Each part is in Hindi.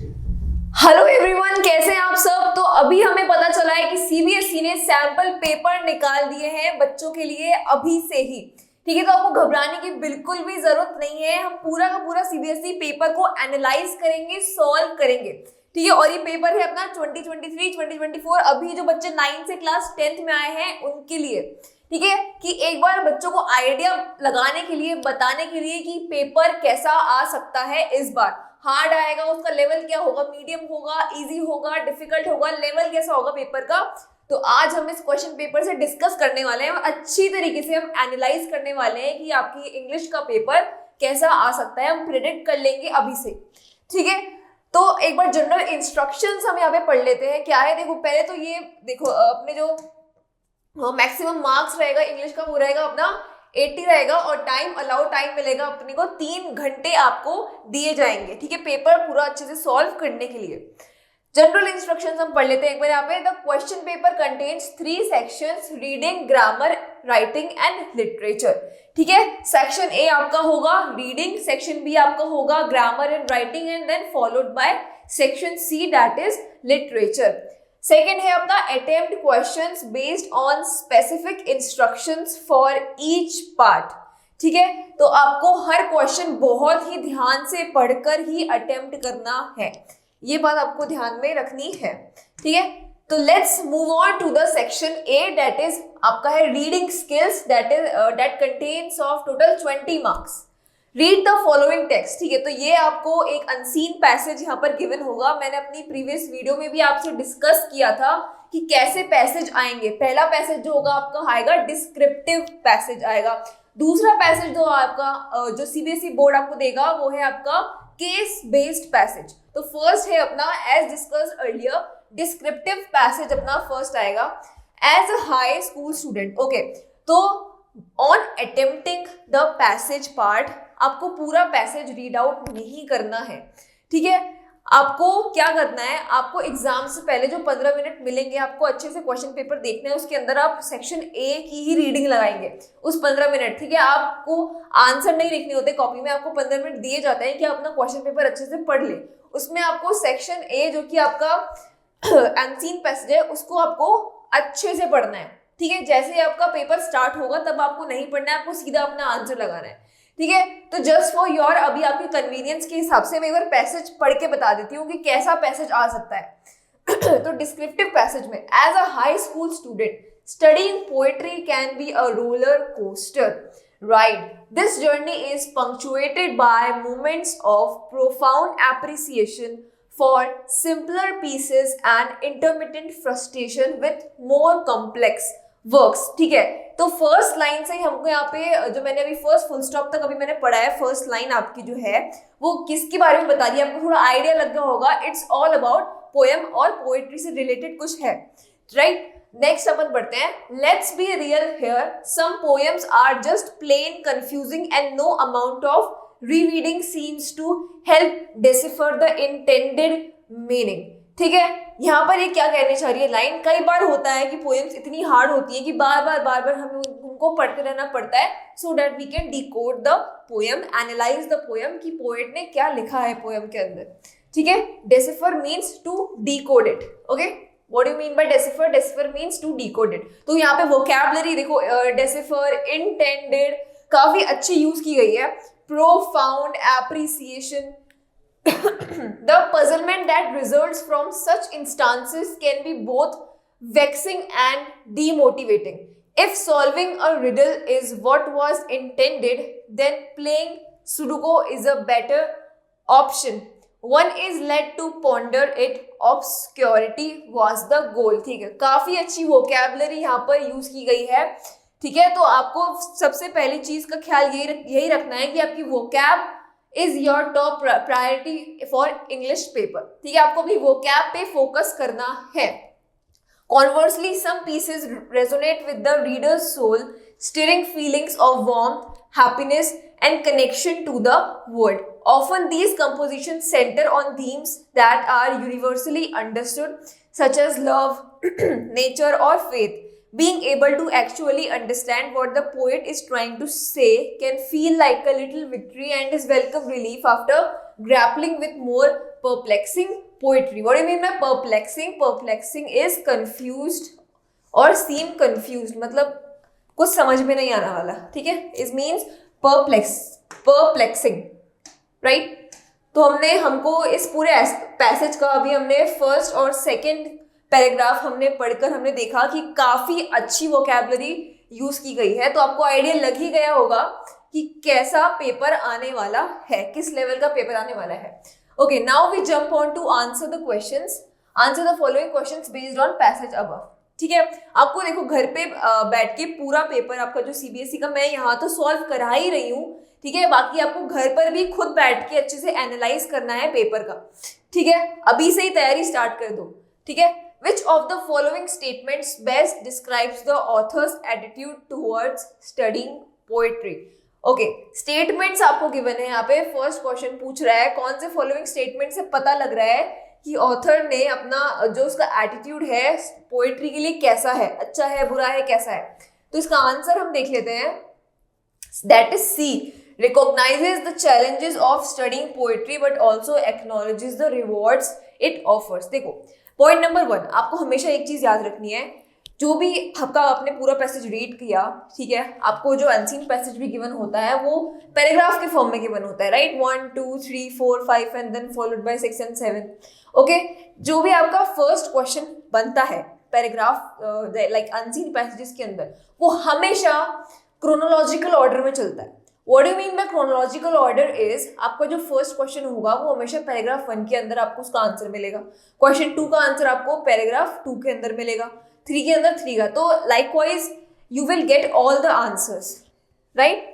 हेलो एवरीवन, कैसे हैं आप सब। तो अभी हमें पता चला है कि सीबीएसई ने सैंपल पेपर निकाल दिए हैं बच्चों के लिए अभी से ही। ठीक है, तो आपको घबराने की बिल्कुल भी जरूरत नहीं है। हम पूरा का पूरा सीबीएसई पेपर को एनालाइज करेंगे, सॉल्व करेंगे। ठीक है, और ये पेपर है अपना 2023 2024। अभी जो बच्चे 9 से क्लास 10th में आए हैं उनके लिए। ठीक है, कि एक बार बच्चों को आइडिया लगाने के लिए, बताने के लिए कि पेपर कैसा आ सकता है इस बार। हार्ड आएगा, उसका लेवल क्या होगा, मीडियम होगा, इजी होगा, डिफिकल्ट होगा, लेवल कैसा होगा पेपर का। तो आज हम इस क्वेश्चन पेपर से डिस्कस करने वाले हैं और अच्छी तरीके से हम एनालाइज करने वाले हैं कि आपकी इंग्लिश का पेपर कैसा आ सकता है। हम प्रेडिक्ट कर लेंगे अभी से। ठीक है, तो एक बार जनरल इंस्ट्रक्शंस हम यहाँ पे पढ़ लेते हैं। क्या है, देखो पहले तो ये देखो, अपने जो मैक्सिमम मार्क्स रहेगा इंग्लिश का वो रहेगा अपना 80 रहेगा, और टाइम अलाउड टाइम मिलेगा अपने को 3 घंटे आपको दिए जाएंगे। ठीक है, पेपर पूरा अच्छे से सॉल्व करने के लिए। जनरल इंस्ट्रक्शंस हम पढ़ लेते हैं एक बार यहाँ पे। The question paper contains 3 sections, reading, grammar, writing and literature. ठीक है, सेक्शन ए आपका होगा रीडिंग, सेक्शन बी आपका होगा grammar and writing, and then followed by section C that is literature. Second है अपना attempt questions based on specific instructions for each part. ठीक है, तो आपको हर क्वेश्चन बहुत ही ध्यान से पढ़कर ही अटेम्प्ट करना है, ये बात आपको ध्यान में रखनी है। ठीक है, तो let's move on to the section A that is आपका है reading skills, that contains of total 20 marks. Read the following text. ठीक है, तो ये आपको एक अनसीन पैसेज यहाँ पर गिवन होगा। मैंने अपनी प्रीवियस वीडियो में भी आपसे डिस्कस किया था कि कैसे पैसेज आएंगे। पहला पैसेज जो होगा आपका आएगा डिस्क्रिप्टिव पैसेज आएगा। दूसरा पैसेज जो आपका जो सीबीएसई बोर्ड आपको देगा वो है आपका केस बेस्ड पैसेज। तो फर्स्ट है अपना as discussed earlier descriptive passage अपना फर्स्ट आएगा। As a high school student, okay, तो on attempting the passage part आपको पूरा पैसेज रीड आउट नहीं करना है। ठीक है, आपको क्या करना है, आपको एग्जाम से पहले जो 15 मिनट मिलेंगे आपको अच्छे से क्वेश्चन पेपर देखना है। उसके अंदर आप सेक्शन ए की ही रीडिंग लगाएंगे उस 15 मिनट। ठीक है, आपको आंसर नहीं लिखने होते कॉपी में, आपको 15 मिनट दिए जाते हैं कि आप अपना क्वेश्चन पेपर अच्छे से पढ़ ले। उसमें आपको सेक्शन ए जो कि आपका अनसीन पैसेज है उसको आपको अच्छे से पढ़ना है। ठीक है, जैसे ही आपका पेपर स्टार्ट होगा तब आपको नहीं पढ़ना है, आपको सीधा अपना आंसर लगाना है। ठीक है, तो जस्ट फॉर योर अभी आपके कन्वीनियंस के हिसाब से मैं एक बार पैसेज पढ़ के बता देती हूँ कि कैसा पैसेज आ सकता है। तो डिस्क्रिप्टिव पैसेज में as a high school student studying poetry can be a roller coaster ride. This journey is punctuated by moments of profound appreciation for simpler pieces and intermittent frustration with more complex works। ठीक है, तो फर्स्ट लाइन से ही हमको यहाँ पे जो मैंने अभी फर्स्ट फुल स्टॉप तक अभी मैंने पढ़ा है, फर्स्ट लाइन आपकी जो है वो किसके बारे में बता रही है, आपको थोड़ा आइडिया लग गया होगा। इट्स ऑल अबाउट पोएम और पोएट्री से रिलेटेड कुछ है, राइट। नेक्स्ट अपन बढ़ते हैं। Let's be real here, some poems are just plain confusing and no amount of rereading seems to help decipher the intended meaning। ठीक है, यहाँ पर ये क्या कहने चाह रही है लाइन, कई बार होता है कि पोएम्स इतनी हार्ड होती है कि बार बार हमें उनको पढ़ते रहना पड़ता है so that we can decode the poem, analyze the poem कि पोएट ने क्या लिखा है पोएम के अंदर। ठीक है, decipher means to decode it. Okay, what do you mean by decipher? Decipher means to decode it. तो यहाँ पे वोकैबुलरी देखो, डेसिफर, इंटेंडेड, काफी अच्छी यूज की गई है। Profound appreciation, the puzzlement that results from such instances can be both vexing and demotivating. If solving a riddle is what was intended, then playing Sudoku is a better option. One is led to ponder it, obscurity was the goal। ठीक है, काफी अच्छी vocabulary यहाँ पर यूज की गई है। ठीक है, तो आपको सबसे पहली चीज का ख्याल यही रखना है कि आपकी vocab is your top priority for English paper. ठीक है, आपको अपनी वोकैब पे फोकस करना है। Conversely some pieces resonate with the reader's soul, stirring feelings of warmth, happiness and connection to the word. Often these compositions center on themes that are universally understood, such as love, nature, or faith. Being able to actually understand what the poet is trying to say can feel like a little victory and is welcome relief after grappling with more perplexing poetry. What do you mean by perplexing? Perplexing is confused or seem confused, मतलब कुछ समझ में नहीं आने वाला, ठीक है. It means perplexing, right? तो हमको इस पूरे पैसेज का अभी हमने फर्स्ट और सेकंड पैराग्राफ हमने पढ़कर हमने देखा कि काफी अच्छी वोकैबुलरी यूज की गई है. तो आपको आइडिया लग ही गया होगा कि कैसा पेपर आने वाला है, किस लेवल का पेपर आने वाला है. Okay, now we jump on to answer the questions. Answer the following questions based on passage above. ठीक है, आपको देखो घर पे बैठ के पूरा पेपर आपका जो सीबीएसई का मैं यहाँ तो सॉल्व करा ही रही हूँ, ठीक है. बाकी आपको घर पर भी खुद बैठ के अच्छे से एनालाइज करना है पेपर का, ठीक है. अभी से ही तैयारी स्टार्ट कर दो, ठीक है. Which of the following statements best describes the author's attitude towards studying poetry? Okay, statements आपको गिवन है यहाँ पे. फर्स्ट क्वेश्चन पूछ रहा है कौन से फॉलोइंग स्टेटमेंट से पता लग रहा है कि ऑथर ने अपना जो उसका एटीट्यूड है पोएट्री के लिए कैसा है, अच्छा है, बुरा है, कैसा है. तो इसका आंसर हम देख लेते हैं. That is C. recognizes the challenges of studying poetry but also acknowledges the rewards it offers. देखो, पॉइंट नंबर 1, आपको हमेशा एक चीज याद रखनी है. जो भी आपका आपने पूरा पैसेज रीड किया, ठीक है, आपको जो अनसीन पैसेज भी गिवन होता है वो पैराग्राफ के फॉर्म में गिवन होता है, right. 1 2 3 4 5 and then followed by 6 and 7. Okay, जो भी आपका फर्स्ट क्वेश्चन बनता है पैराग्राफ लाइक अनसीन पैसेजेस के अंदर, वो हमेशा क्रोनोलॉजिकल ऑर्डर में चलता है. What do you mean by chronological order is, आपका जो फर्स्ट क्वेश्चन होगा वो हमेशा पैराग्राफ 1 के अंदर आपको उसका आंसर मिलेगा. क्वेश्चन 2 का आंसर आपको पैराग्राफ 2 के अंदर मिलेगा, 3 के अंदर 3 का. तो likewise you will get all the answers, right.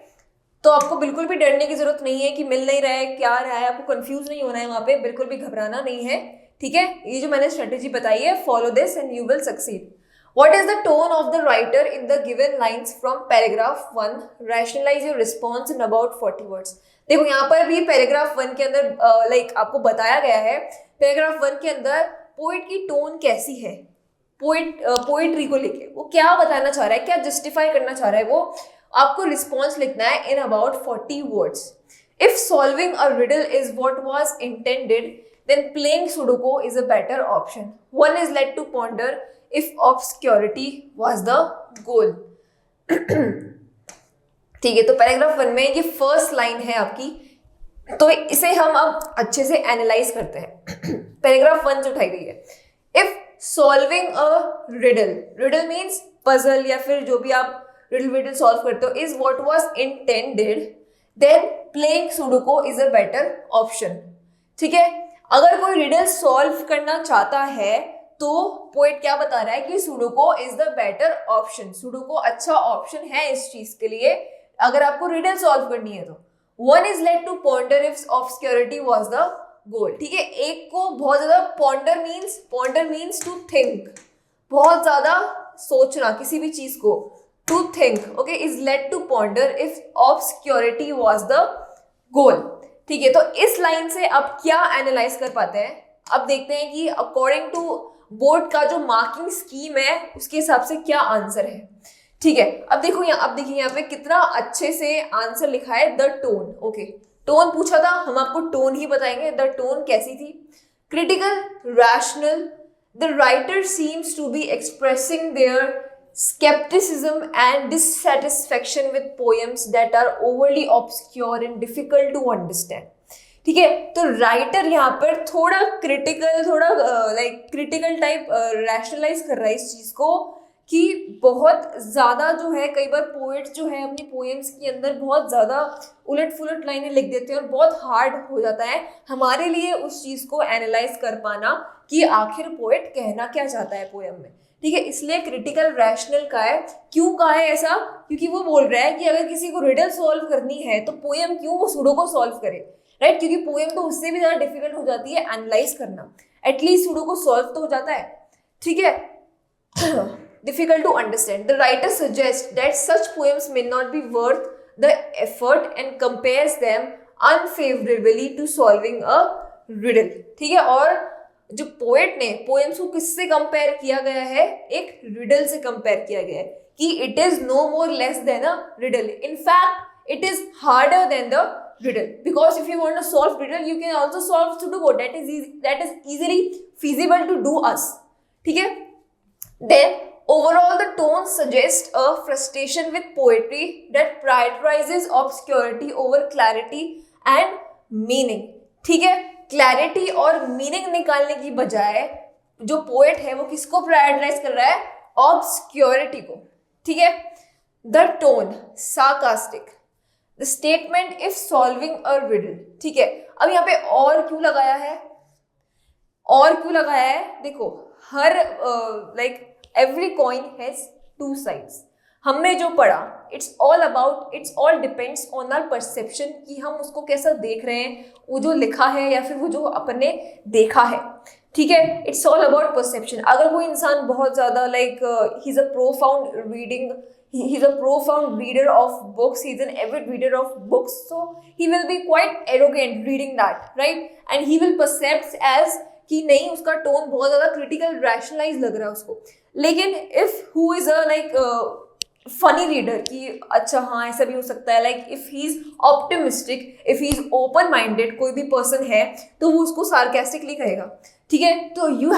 तो आपको बिल्कुल भी डरने की जरूरत नहीं है कि मिल नहीं रहा है, क्या रहा है, आपको कंफ्यूज नहीं होना है वहां पे, बिल्कुल भी घबराना नहीं है, ठीक है. ये जो मैंने स्ट्रेटेजी बताई है, follow this and you will succeed. What is the tone of the writer in the given lines from paragraph 1? Rationalize your response in about 40 words. देखो यहाँ पर भी पैराग्राफ 1 के अंदर लाइक आपको बताया गया है, पैराग्राफ 1 के अंदर पोइट की टोन कैसी है, पोइट्री को लेके वो क्या बताना चाह रहा है, क्या जस्टिफाई करना चाह रहा है, वो आपको रिस्पॉन्स लिखना है in about 40 words. If solving a riddle is what was intended, then playing Sudoku is a better option. One is led to ponder if obscurity was the goal. ठीक है, तो पैराग्राफ 1 में ये फर्स्ट लाइन है आपकी, तो इसे हम अब अच्छे से एनालाइज करते हैं. पैराग्राफ 1 से उठाई गई है. If solving a riddle means puzzle या फिर जो भी आप रिडल सॉल्व करते हो, is what was intended, then playing sudoku is a better option. ठीक है, अगर कोई रिडल सॉल्व करना चाहता है तो पोएट क्या बता रहा है कि sudoku is the better option. Sudoku अच्छा ऑप्शन है इस चीज के लिए अगर आपको रिडल सॉल्व करनी है तो. One is let to ponder if obscurity was the goal. ठीक है, एक को बहुत ज्यादा पॉन्डर मीन्स टू थिंक, बहुत ज्यादा सोचना किसी भी चीज को, to think. Okay, is let to ponder if obscurity was the goal. ठीक है, तो इस लाइन से अब क्या एनालाइज कर पाते हैं, अब देखते हैं कि अकॉर्डिंग टू बोर्ड का जो मार्किंग स्कीम है उसके हिसाब से क्या आंसर है. ठीक है, अब देखिए यहाँ पे कितना अच्छे से आंसर लिखा है, द टोन. ओके, टोन पूछा था, हम आपको टोन ही बताएंगे. द टोन कैसी थी? Critical, rational. The writer seems to be expressing their skepticism and dissatisfaction with poems that are overly obscure and difficult to understand. ठीक है, तो राइटर यहाँ पर थोड़ा क्रिटिकल, थोड़ा लाइक क्रिटिकल टाइप रैशनलाइज कर रहा है इस चीज को कि बहुत ज्यादा जो है, कई बार पोएट्स जो है अपनी पोएम्स के अंदर बहुत ज्यादा उलट फुलट लाइनें लिख देते हैं और बहुत हार्ड हो जाता है हमारे लिए उस चीज को एनालाइज कर पाना कि आखिर पोएट कहना क्या चाहता है पोएम में. ठीक है, इसलिए क्रिटिकल रैशनल का है. क्यों कहा है ऐसा? क्योंकि वो बोल रहा है कि अगर किसी को रिडल सॉल्व करनी है तो पोएम क्यों वो सुडोकू सॉल्व करे, राइट. क्योंकि पोएम तो उससे भी ज्यादा डिफिकल्ट हो जाती है एनालाइज करना, एटलीस्ट सुडोकू सॉल्व तो हो जाता है. ठीक है, difficult to understand. The writer suggests that such poems may not be worth the effort and compares them unfavorably to solving a riddle. ठीक है, और जो पोएट ने पोएम्स को किससे कंपेयर किया गया है? एक रिडल से कंपेयर किया गया है कि it is no more less than a riddle. In fact it is harder than the riddle, because if you want to solve riddle you can also solve Sudoku. That is easily feasible to do us. ठीक है. Then overall the tone suggests a frustration with poetry that prioritizes obscurity over clarity and meaning. ठीक है. क्लैरिटी और मीनिंग निकालने की बजाय जो पोएट है वो किसको प्रायोरिटाइज कर रहा है? ऑब्सक्योरिटी को. ठीक है. The tone sarcastic. The statement if solving a riddle. ठीक है. अब यहाँ पे और क्यों लगाया है? और क्यों लगाया है? देखो, हर like every coin has two sides. हमने जो पढ़ा it's all depends on our perception कि हम उसको कैसा देख रहे हैं, वो जो लिखा है या फिर वो जो अपने देखा है. ठीक है. It's all about perception. अगर कोई इंसान बहुत ज़्यादा like he is a profound reader of books, he's an avid reader of books, so he will be quite arrogant reading that, right? And he will perceive as कि नहीं, उसका टोन बहुत ज़्यादा क्रिटिकल रैशनलाइज लग रहा है उसको. लेकिन if who is a like funny reader कि अच्छा हाँ ऐसा भी हो सकता है, like if he is optimistic, if he is open minded कोई भी पर्सन है तो वो उसको सार्केस्टिकली कहेगा. ठीक है. तो you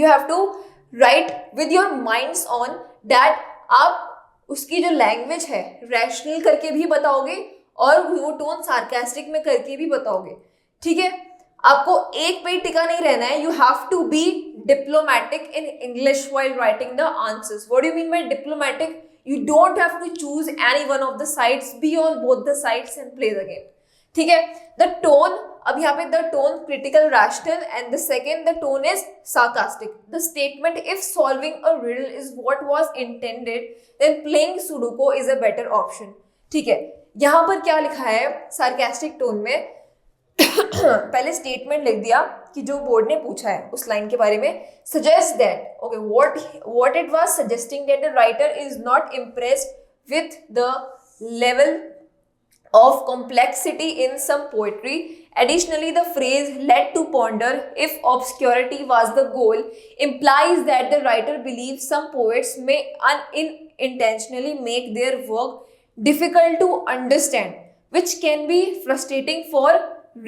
have to write with your minds on that. आप उसकी जो लैंग्वेज है रैशनल करके भी बताओगे और वो टोन सार्केस्टिक में करके भी बताओगे. ठीक है. आपको एक पे ही टिका नहीं रहना है. You have to be diplomatic in English while writing the answers. What do you mean by diplomatic? You don't have to choose any one of the sides, be on both the sides and play the game. ठीक है. द टोन, अब यहाँ पे the tone critical rational and the second the tone is sarcastic. The statement if solving a riddle is what was intended then playing sudoku is a better option. ठीक है. यहाँ पर क्या लिखा है सार्कास्टिक टोन में? पहले स्टेटमेंट लिख दिया कि जो बोर्ड ने पूछा है उस लाइन के बारे में. Suggest that, okay, what it was suggesting that the writer is not impressed with the level of complexity in some poetry. Additionally, the phrase led to ponder if obscurity was the goal implies that the writer believes some poets may unintentionally make their work difficult to understand, which can be frustrating for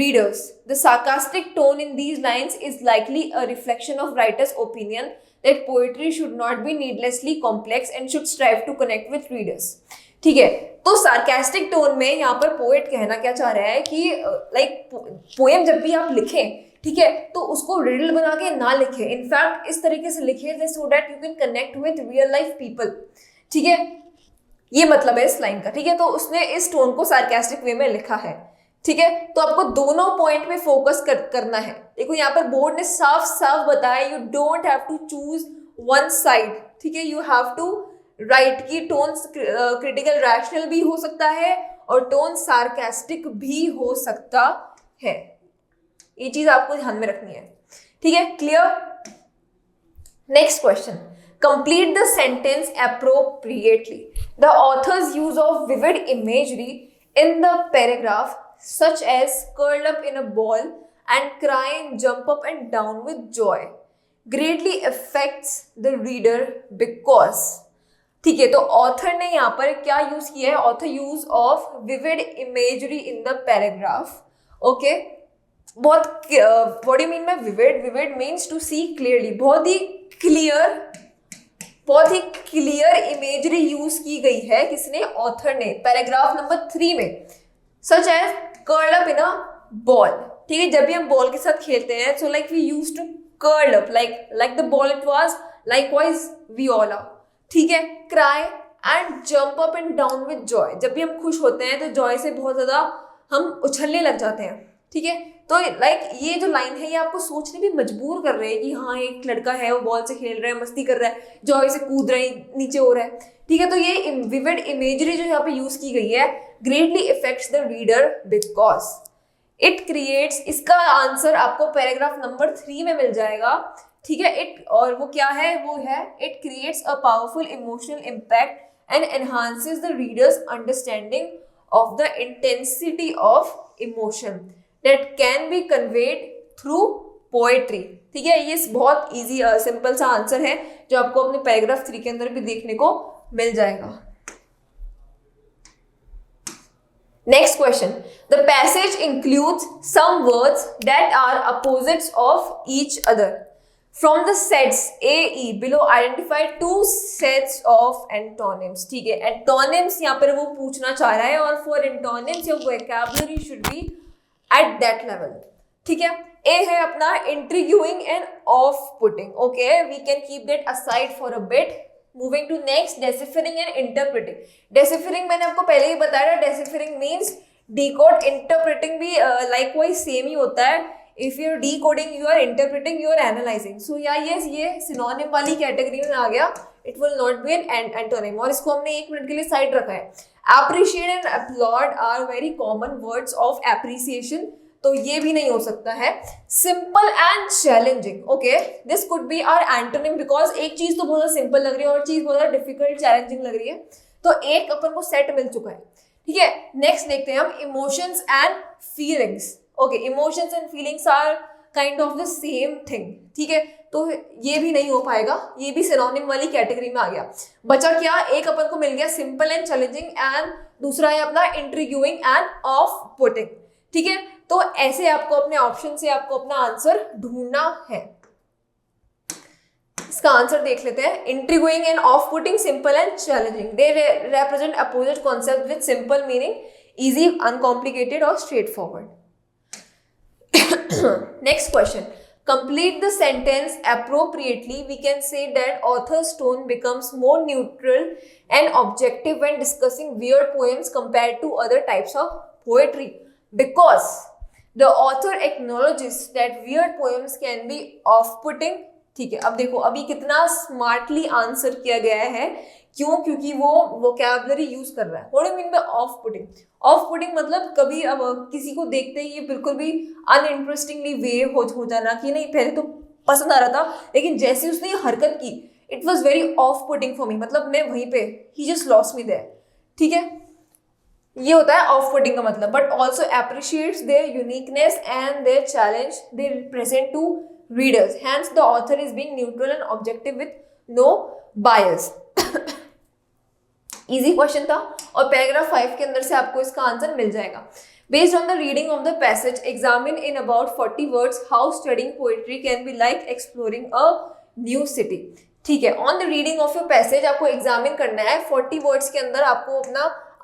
readers. The sarcastic tone in these lines is likely a reflection of writer's opinion that poetry should not be needlessly complex and should strive to connect with readers. ठीक है. तो सार्केस्टिक टोन में यहाँ पर पोएट कहना क्या चाह रहा है कि लाइक पोएम जब भी आप लिखें, ठीक है, तो उसको रिडल बना के ना लिखें. इनफैक्ट इस तरीके से लिखें so that you can connect with real life people. ठीक है. ये मतलब है इस लाइन का. ठीक है. तो उसने इस टोन को सार्केस्टिक वे में लिखा है. ठीक है. तो आपको दोनों पॉइंट पे फोकस करना है. देखो यहाँ पर बोर्ड ने साफ साफ बताया you don't have to choose one side. ठीक है. यू हैव टू राइट की टोन क्रिटिकल रैशनल भी हो सकता है और टोन सार्केस्टिक भी हो सकता है. ये चीज आपको ध्यान में रखनी है. ठीक है. Clear. Next question. Complete the sentence appropriately. The author's use of vivid imagery in the paragraph such as curl up in a ball and cry and jump up and down with joy greatly affects the reader because. ठीक है. तो ऑथर ने यहाँ पर क्या यूज किया है? Author use of vivid imagery in the paragraph. Okay. बहुत what do you mean by vivid? Vivid means to see clearly. बहुत ही क्लियर इमेजरी यूज की गई है. किसने? ऑथर ने. पैराग्राफ नंबर 3 में. Such as curl up in a ball. ठीक है. जब भी हम बॉल के साथ खेलते हैं so like we use to curl up like the ball it was likewise we all are. ठीक है. Cry and jump up and down with joy. जब भी हम खुश होते हैं तो जॉय से बहुत ज्यादा हम उछलने लग जाते हैं. ठीक है. तो लाइक ये जो लाइन है ये आपको सोचने भी मजबूर कर रहे हैं कि हाँ एक लड़का है वो बॉल से खेल रहा है, मस्ती कर रहा है, जॉय से कूद रहा है, नीचे हो रहा है. ठीक है. तो ये विविड इमेजरी जो यहाँ पे यूज की गई है greatly effects the reader because it creates. इसका आंसर आपको पैराग्राफ नंबर 3 में मिल जाएगा. ठीक है. इट, और वो क्या है? वो है it creates a powerful emotional impact and enhances the readers understanding of the intensity of emotion that can B conveyed through poetry. ठीक है. ये बहुत इजी सिंपल सा आंसर है जो आपको अपने पैराग्राफ 3 के अंदर भी देखने को मिल जाएगा. Next question. The passage includes some words that are opposites of each other. From the sets A, E below identify two sets of antonyms. ठीक है, antonyms यहाँ पर वो पूछना चाह रहा है और for antonyms your vocabulary should be at that level. ठीक है, A है अपना intriguing and off-putting. Okay, we can keep that aside for a bit. Moving to next, deciphering and interpreting. Deciphering मैंने आपको पहले ही बताया, deciphering means decode, interpreting भी likewise same ही होता है. If you are decoding, you are interpreting, you are analyzing. So yes, ये synonym वाली कैटेगरी में आ गया. It will not be an antonym. और इसको हमने 1 मिनट के लिए साइड रखा है. Appreciate and applaud are very common words of appreciation. तो ये भी नहीं हो सकता है. Simple and challenging. Okay, this could be our antonym because एक चीज तो बहुत सिंपल लग रही है और चीज बहुत डिफिकल्ट चैलेंजिंग लग रही है. तो एक अपन को सेट मिल चुका है. ठीक है, नेक्स्ट देखते हैं हम emotions and feelings. Okay, emotions and feelings are kind of the same thing. ठीक है, तो ये भी नहीं हो पाएगा, ये भी सिनोनिम वाली कैटेगरी में आ गया. बचा क्या, एक अपन को मिल गया सिंपल एंड चैलेंजिंग एंड दूसरा है अपना इंट्रिग्यूइंग एंड ऑफ पुटिंग. ठीक है, तो ऐसे आपको अपने ऑप्शन से आपको अपना आंसर ढूंढना है. इसका आंसर देख लेते हैं. Intriguing and off putting, simple and challenging. They represent opposite concepts with simple meaning, easy, uncomplicated or straightforward. Next question. Complete the sentence appropriately. We can say that author's tone becomes more neutral and objective when discussing weird poems compared to other types of poetry. Because the author acknowledges that weird poems can be off-putting. ठीक है, अब देखो अभी कितना स्मार्टली आंसर किया गया है. क्यों? क्योंकि वो वोकैबुलरी यूज कर रहा है. What do mean bye of-putting? Of-putting मतलब कभी अब किसी को देखते ही ये बिल्कुल भी अनइंटरेस्टिंगली वे हो जाना कि नहीं, पहले तो पसंद आ रहा था लेकिन जैसे उसने ये हरकत की, it was very off-putting for me. मतलब मैं वहीं पे, he just lost me there. ठीक है, ये होता है ऑफ पुटिंग का मतलब. But also appreciates their uniqueness and their challenge they represent to readers. Hence the author is being neutral and objective with no bias. Easy question था और पैराग्राफ 5 के अंदर से आपको इसका आंसर मिल जाएगा. Based on the reading of the passage, examine in about 40 words how studying poetry can be like exploring a new city. ठीक है, on the reading of your passage आपको एग्जामिन करना है. 40 वर्ड्स के अंदर आपको अपना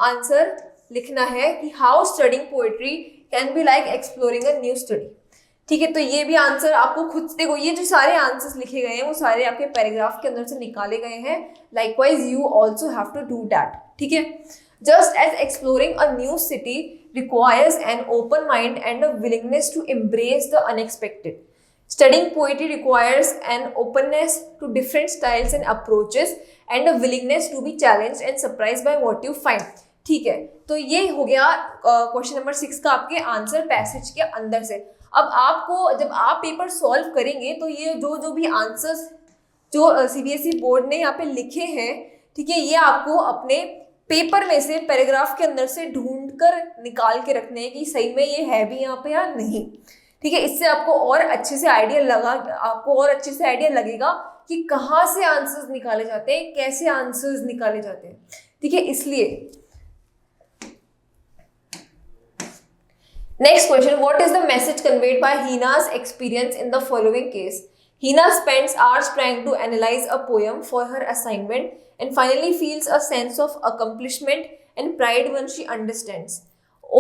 आंसर लिखना है कि how studying poetry can be like exploring a new study. ठीक है, तो ये भी आंसर आपको खुद देखो, ये जो सारे आंसर्स लिखे गए हैं वो सारे आपके पैराग्राफ के अंदर से निकाले गए हैं. Likewise you also have to do that. ठीक है, just as exploring a new city requires an open mind and a willingness to embrace the unexpected. Studying poetry requires an openness to different styles and approaches and a willingness to be challenged and surprised by what you find. ठीक है, तो ये हो गया क्वेश्चन नंबर 6 का आपके आंसर पैसेज के अंदर से. अब आपको जब आप पेपर सॉल्व करेंगे तो ये जो भी आंसर्स जो CBSE बोर्ड ने यहाँ पे लिखे हैं, ठीक है, ये आपको अपने पेपर में से पैराग्राफ के अंदर से ढूंढकर निकाल के रखने हैं कि सही में ये है भी यहाँ पे या नहीं. ठीक है, इससे आपको और अच्छे से आइडिया लगेगा कि कहाँ से आंसर्स निकाले जाते हैं, कैसे आंसर्स निकाले जाते हैं. ठीक है, इसलिए next question. What is the message conveyed by Hina's experience in the following case? Hina spends hours trying to analyze a poem for her assignment and finally feels a sense of accomplishment and pride when she understands.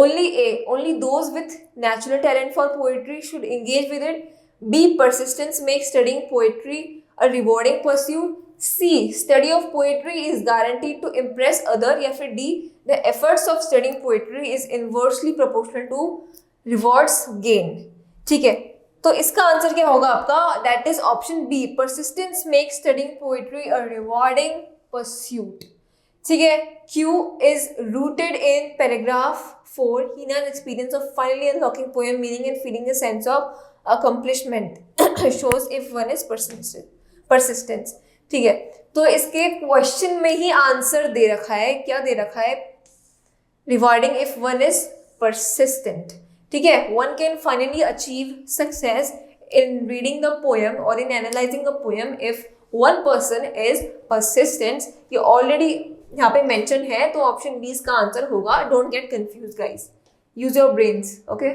Only those with natural talent for poetry should engage with it. B. Persistence makes studying poetry a rewarding pursuit. C. Study of poetry is guaranteed to impress others. या फिर D. The efforts of studying poetry is inversely proportional to rewards gained. ठीक है, तो इसका आंसर क्या होगा आपका? That is option B. Persistence make studying poetry a rewarding pursuit. ठीक है, Q is rooted in paragraph 4. Hina's experience of finally unlocking poem meaning and feeling a sense of accomplishment shows if one is persistence. ठीक है, तो इसके क्वेश्चन में ही आंसर दे रखा है. क्या दे रखा है? Rewarding if one is persistent. ठीक है, one can finally achieve success in reading the poem or in analyzing a poem if one person is persistent. ये already यहाँ पे मेंशन है, तो ऑप्शन बी इसका आंसर होगा. Don't get confuse guys, use your brains. Okay,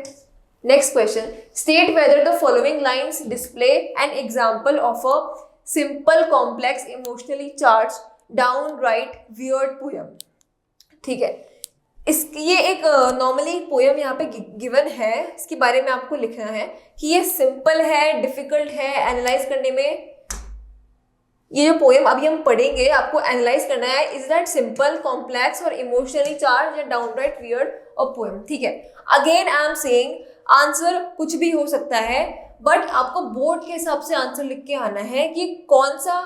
next question. State whether the following lines display an example of a simple complex emotionally charge down right weird poem. ठीक है, ये एक नॉर्मली पोयम यहाँ पे गिवन है, इसके बारे में आपको लिखना है कि ये सिंपल है, डिफिकल्ट है एनालाइज करने में. ये जो पोएम अभी हम पढ़ेंगे आपको एनालाइज करना है, इज दैट सिंपल, कॉम्प्लेक्स और इमोशनली चार्ज या डाउनराइट वियर्ड और पोएम. ठीक है, again I am saying answer कुछ भी हो सकता है, बट आपको बोर्ड के हिसाब से आंसर लिख के आना है कि कौन सा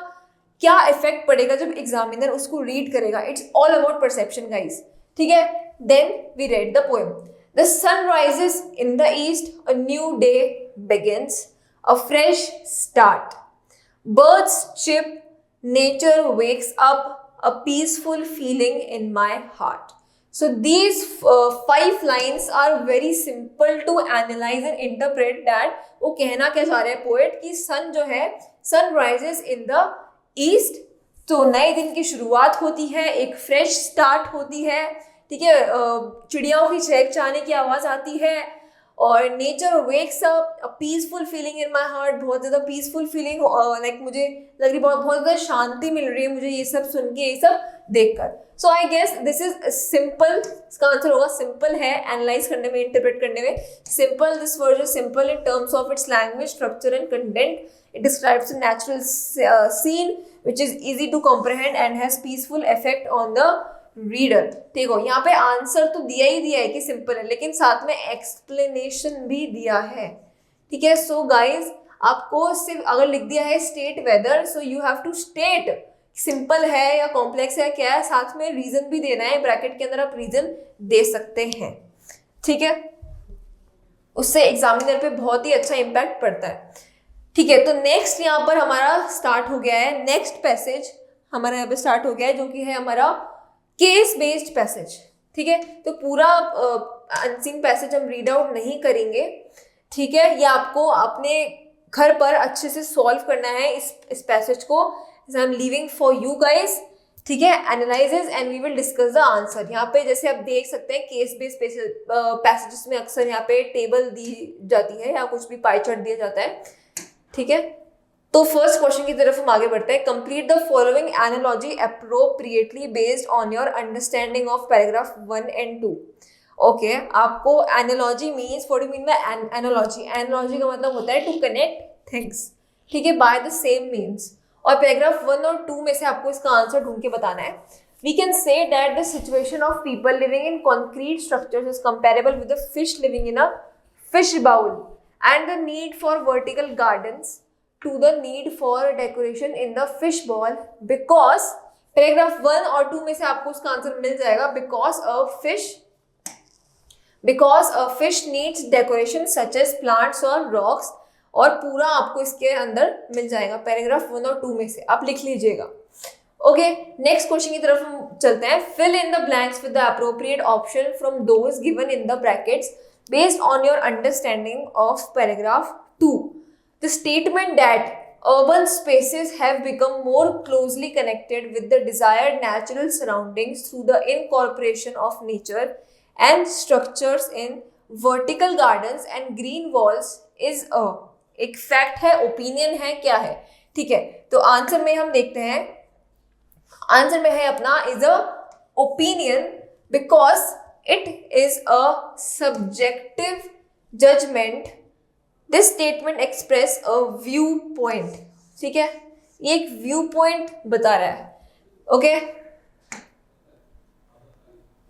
क्या इफेक्ट पड़ेगा जब एग्जामिनर उसको रीड करेगा. It's all about perception guys. ठीक है, then we read the poem. The sun rises in the east, a new day begins, a fresh start. Birds chirp, nature wakes up, a peaceful feeling in my heart. So these 5 lines are very simple to analyze and interpret that वो कहना क्या चाह रहे हैं पोएट कि सन जो है, सन rises in the east, तो नए दिन की शुरुआत होती है, एक फ्रेश स्टार्ट होती है. ठीक है, चिड़ियाओं की चहचहाने की आवाज़ आती है, और nature wakes up, a peaceful feeling in my heart. बहुत ज़्यादा पीसफुल फीलिंग, लाइक मुझे लग रही बहुत ज़्यादा शांति मिल रही है मुझे ये सब सुन के, ये सब देखकर. So I guess this is simple. इसका आंसर होगा सिंपल है एनालाइज करने में, इंटरप्रेट करने में. Simple, this word is simple in terms of its language, structure and content. It describes a natural scene which is easy to comprehend and has peaceful effect on the reader. ठीक हो, यहाँ पे आंसर तो दिया ही दिया है कि सिंपल है, लेकिन साथ में एक्सप्लेनेशन भी दिया है. ठीक है, सो गाइज आपको सिर्फ अगर लिख दिया है state whether, so you have to state simple है या कॉम्प्लेक्स है क्या है, साथ में रीजन भी देना है. ब्रैकेट के अंदर आप रीजन दे सकते हैं. ठीक है, उससे एग्जामिनर पे बहुत ही अच्छा इम्पैक्ट पड़ता है. ठीक है, तो नेक्स्ट यहाँ पर हमारा स्टार्ट हो गया है, नेक्स्ट पैसेज हमारा यहाँ पे स्टार्ट हो गया है, जो कि है हमारा केस बेस्ड पैसेज. ठीक है, तो पूरा अनसीन पैसेज हम रीड आउट नहीं करेंगे. ठीक है, ये आपको अपने घर पर अच्छे से सॉल्व करना है इस पैसेज को. I am leaving for you guys. ठीक है, analyses and we will discuss the answer. यहाँ पे जैसे आप देख सकते हैं केस बेस्ड पैसेजेस में अक्सर यहाँ पे टेबल दी जाती है या कुछ भी पाई चार्ट दिया जाता है. ठीक है, तो फर्स्ट क्वेश्चन की तरफ हम आगे बढ़ते हैं. Complete the following analogy appropriately based on your understanding of paragraph 1 and 2. Okay, आपको analogy means, what do mean by analogy? Analogy का मतलब होता है टू कनेक्ट थिंग्स. ठीक है, बाय द सेम मीन्स. और पैराग्राफ 1 और 2 में से आपको इसका आंसर ढूंढ के बताना है. We can say that the situation of people living in concrete structures is comparable with the fish living in a fish bowl, and the need for vertical gardens to the need for decoration in the fish bowl, because paragraph 1 और 2 में से आपको उसका आंसर मिल जाएगा. because a fish needs decoration such as plants or rocks, और पूरा आपको इसके अंदर मिल जाएगा पैराग्राफ 1 और 2 में से, आप लिख लीजिएगा. ओके, नेक्स्ट क्वेश्चन की तरफ हम चलते हैं. fill in the blanks with the appropriate option from those given in the brackets based on your understanding of paragraph 2. The statement that urban spaces have become more closely connected with the desired natural surroundings through the incorporation of nature and structures in vertical gardens and green walls is एक फैक्ट है, ओपिनियन है, क्या है? ठीक है, तो आंसर में हम देखते हैं, आंसर में है अपना is a opinion because it is a subjective judgement. This statement express a view point. ठीक है, ये एक व्यू पॉइंट बता रहा है. ओके,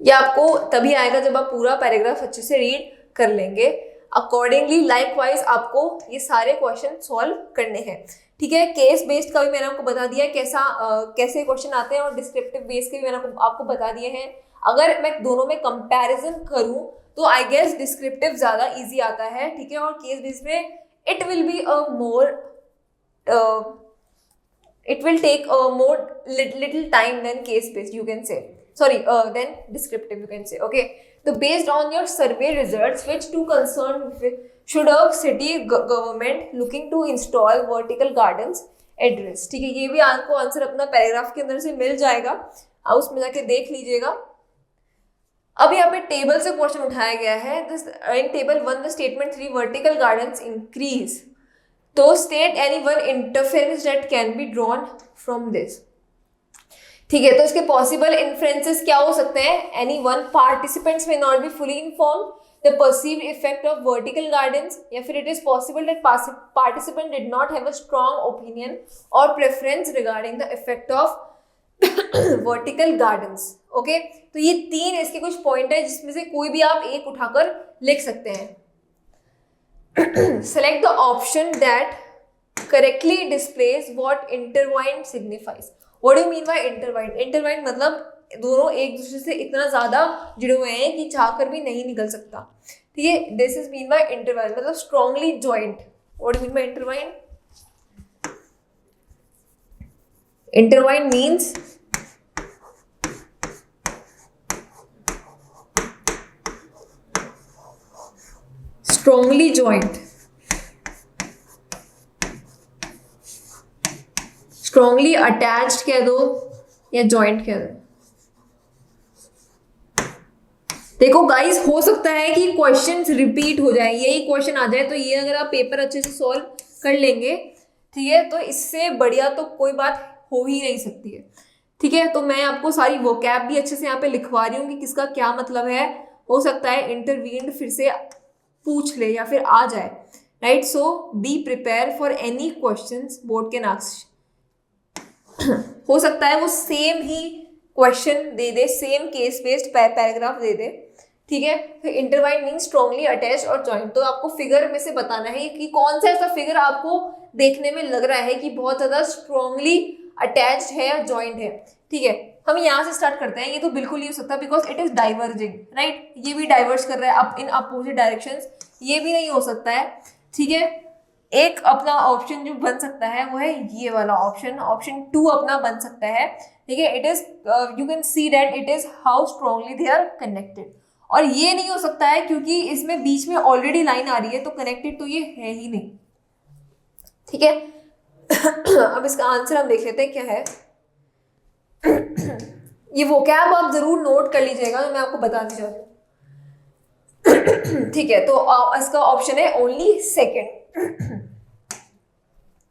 ये आपको तभी आएगा जब आप पूरा पैराग्राफ अच्छे से रीड कर लेंगे. अकॉर्डिंगली लाइकवाइज आपको ये सारे क्वेश्चन सॉल्व करने हैं. ठीक है, केस बेस्ड का भी मैंने आपको बता दिया कैसे क्वेश्चन आते हैं, और डिस्क्रिप्टिव बेस्ड के भी मैंने आपको बता दिए हैं. अगर मैं दोनों में कंपैरिजन करूं तो आई गेस डिस्क्रिप्टिव ज़्यादा इजी आता है. ठीक है, और केस बेस्ड में it will be a more, it will take a more little time than case based, you can say, sorry, than descriptive, you can say. Okay, so based on your survey results, which two concerned should a city government looking to install vertical gardens address? ठीक है, ये भी आपको आंसर अपना पैराग्राफ के अंदर से मिल जाएगा. आप उसमें जाके देख लीजिएगा। अब यहाँ पे टेबल से क्वेश्चन उठाया गया है। This in table 1 the statement 3 vertical gardens increase, तो state any one interference that can be drawn from this. ठीक है, तो इसके पॉसिबल इन्फ्रेंसेस क्या हो सकते हैं? Any one, participants may not be fully informed the perceived effect of vertical gardens, या फिर it is possible that participant did not have a strong opinion और preference regarding the effect of vertical gardens. Okay, तो ये 3 इसके कुछ पॉइंट है जिसमें से कोई भी आप एक उठाकर लिख सकते हैं। Select the option that correctly displays what intertwined signifies. What do you mean by intertwined? Intertwined मतलब दोनों एक दूसरे से इतना ज्यादा जुड़े हुए हैं कि चाहकर भी नहीं निकल सकता। ठीक है, this is mean by intertwined मतलब strongly joined. What do you mean by intertwined? Intertwined means strongly joined, strongly attached कह दो या joint कह दो। देखो गाइस, हो सकता है कि क्वेश्चंस रिपीट हो जाए, यही क्वेश्चन आ जाए, तो ये अगर आप पेपर अच्छे से सॉल्व कर लेंगे, ठीक है, तो इससे बढ़िया तो कोई बात हो ही नहीं सकती है। ठीक है, तो मैं आपको सारी वोकैब भी अच्छे से यहाँ पे लिखवा रही हूँ कि किसका क्या मतलब है। हो सकता है इंटरवीन्ड फिर से पूछ ले या फिर आ जाए, right. So be prepare for any questions board can ask. हो सकता है वो सेम ही क्वेश्चन दे दे, सेम केस बेस्ड पैराग्राफ दे दे। ठीक है, फिर इंटरवाइंड मीन स्ट्रॉन्गली अटैच और जॉइंट, तो आपको फिगर में से बताना है कि कौन सा ऐसा फिगर आपको देखने में लग रहा है कि बहुत ज्यादा स्ट्रॉन्गली अटैच्ड है या जॉइंट है। ठीक है, हम यहाँ से स्टार्ट करते हैं। ये तो बिल्कुल नहीं हो सकता because it is diverging, right. ये भी डाइवर्स कर रहा है अप इन अपोजिट डायरेक्शंस, ये भी नहीं हो सकता है। ठीक है, एक अपना ऑप्शन जो बन सकता है वो है ये वाला ऑप्शन, ऑप्शन 2 अपना बन सकता है। ठीक है, it is you can see that it is how strongly they are connected, और ये नहीं हो सकता है क्योंकि इसमें बीच में ऑलरेडी लाइन आ रही है, तो कनेक्टेड तो ये है ही नहीं। ठीक है, अब इसका आंसर हम देख लेते हैं क्या है। ये वोकैब आप जरूर नोट कर लीजिएगा, मैं आपको बताने जा रही हूँ। ठीक है, तो इसका ऑप्शन है ओनली सेकेंड।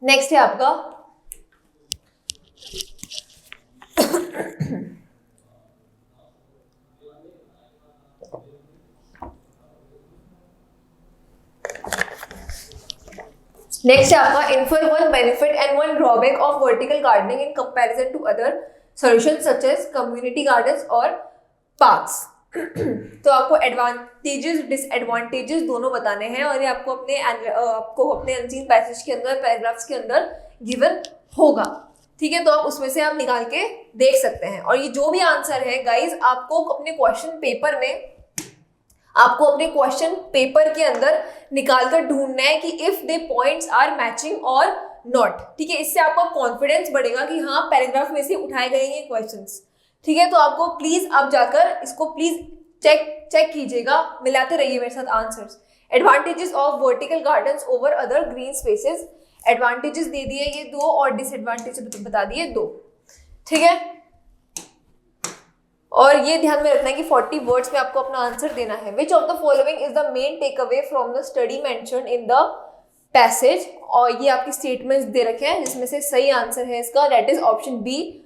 नेक्स्ट है आपका नेक्स्ट है आपका infer one benefit and one drawback of vertical gardening in comparison to other solutions such as community gardens और पार्क्स। तो आपको एडवांटेजेस डिसएडवांटेजेस दोनों बताने हैं, और ये आपको अपने अनसीन पैसेज के अंदर, पैराग्राफ्स के अंदर गिवन होगा। ठीक है, तो आप उसमें से आप निकाल के देख सकते हैं। और ये जो भी आंसर है गाइज, आपको अपने क्वेश्चन पेपर के अंदर निकाल कर ढूंढना है कि if they points are matching और नॉट। ठीक है, इससे आपका कॉन्फिडेंस बढ़ेगा कि हाँ, पैराग्राफ में से उठाए गए ये क्वेश्चंस। ठीक है, तो आपको प्लीज आप जाकर इसको प्लीज चेक कीजिएगा, मिलाते रहिए मेरे साथ answers. Advantages of vertical gardens over other green spaces, advantages दे दिए ये 2 और डिसएडवांटेजेस बता दिए 2। ठीक है, और ये ध्यान में रखना है कि 40 वर्ड्स में आपको अपना आंसर देना है। Which of the following is the main take away from the study mentioned in the passage, और ये आपकी स्टेटमेंट्स दे रखे हैं जिसमें से सही आंसर है इसका, that is option B.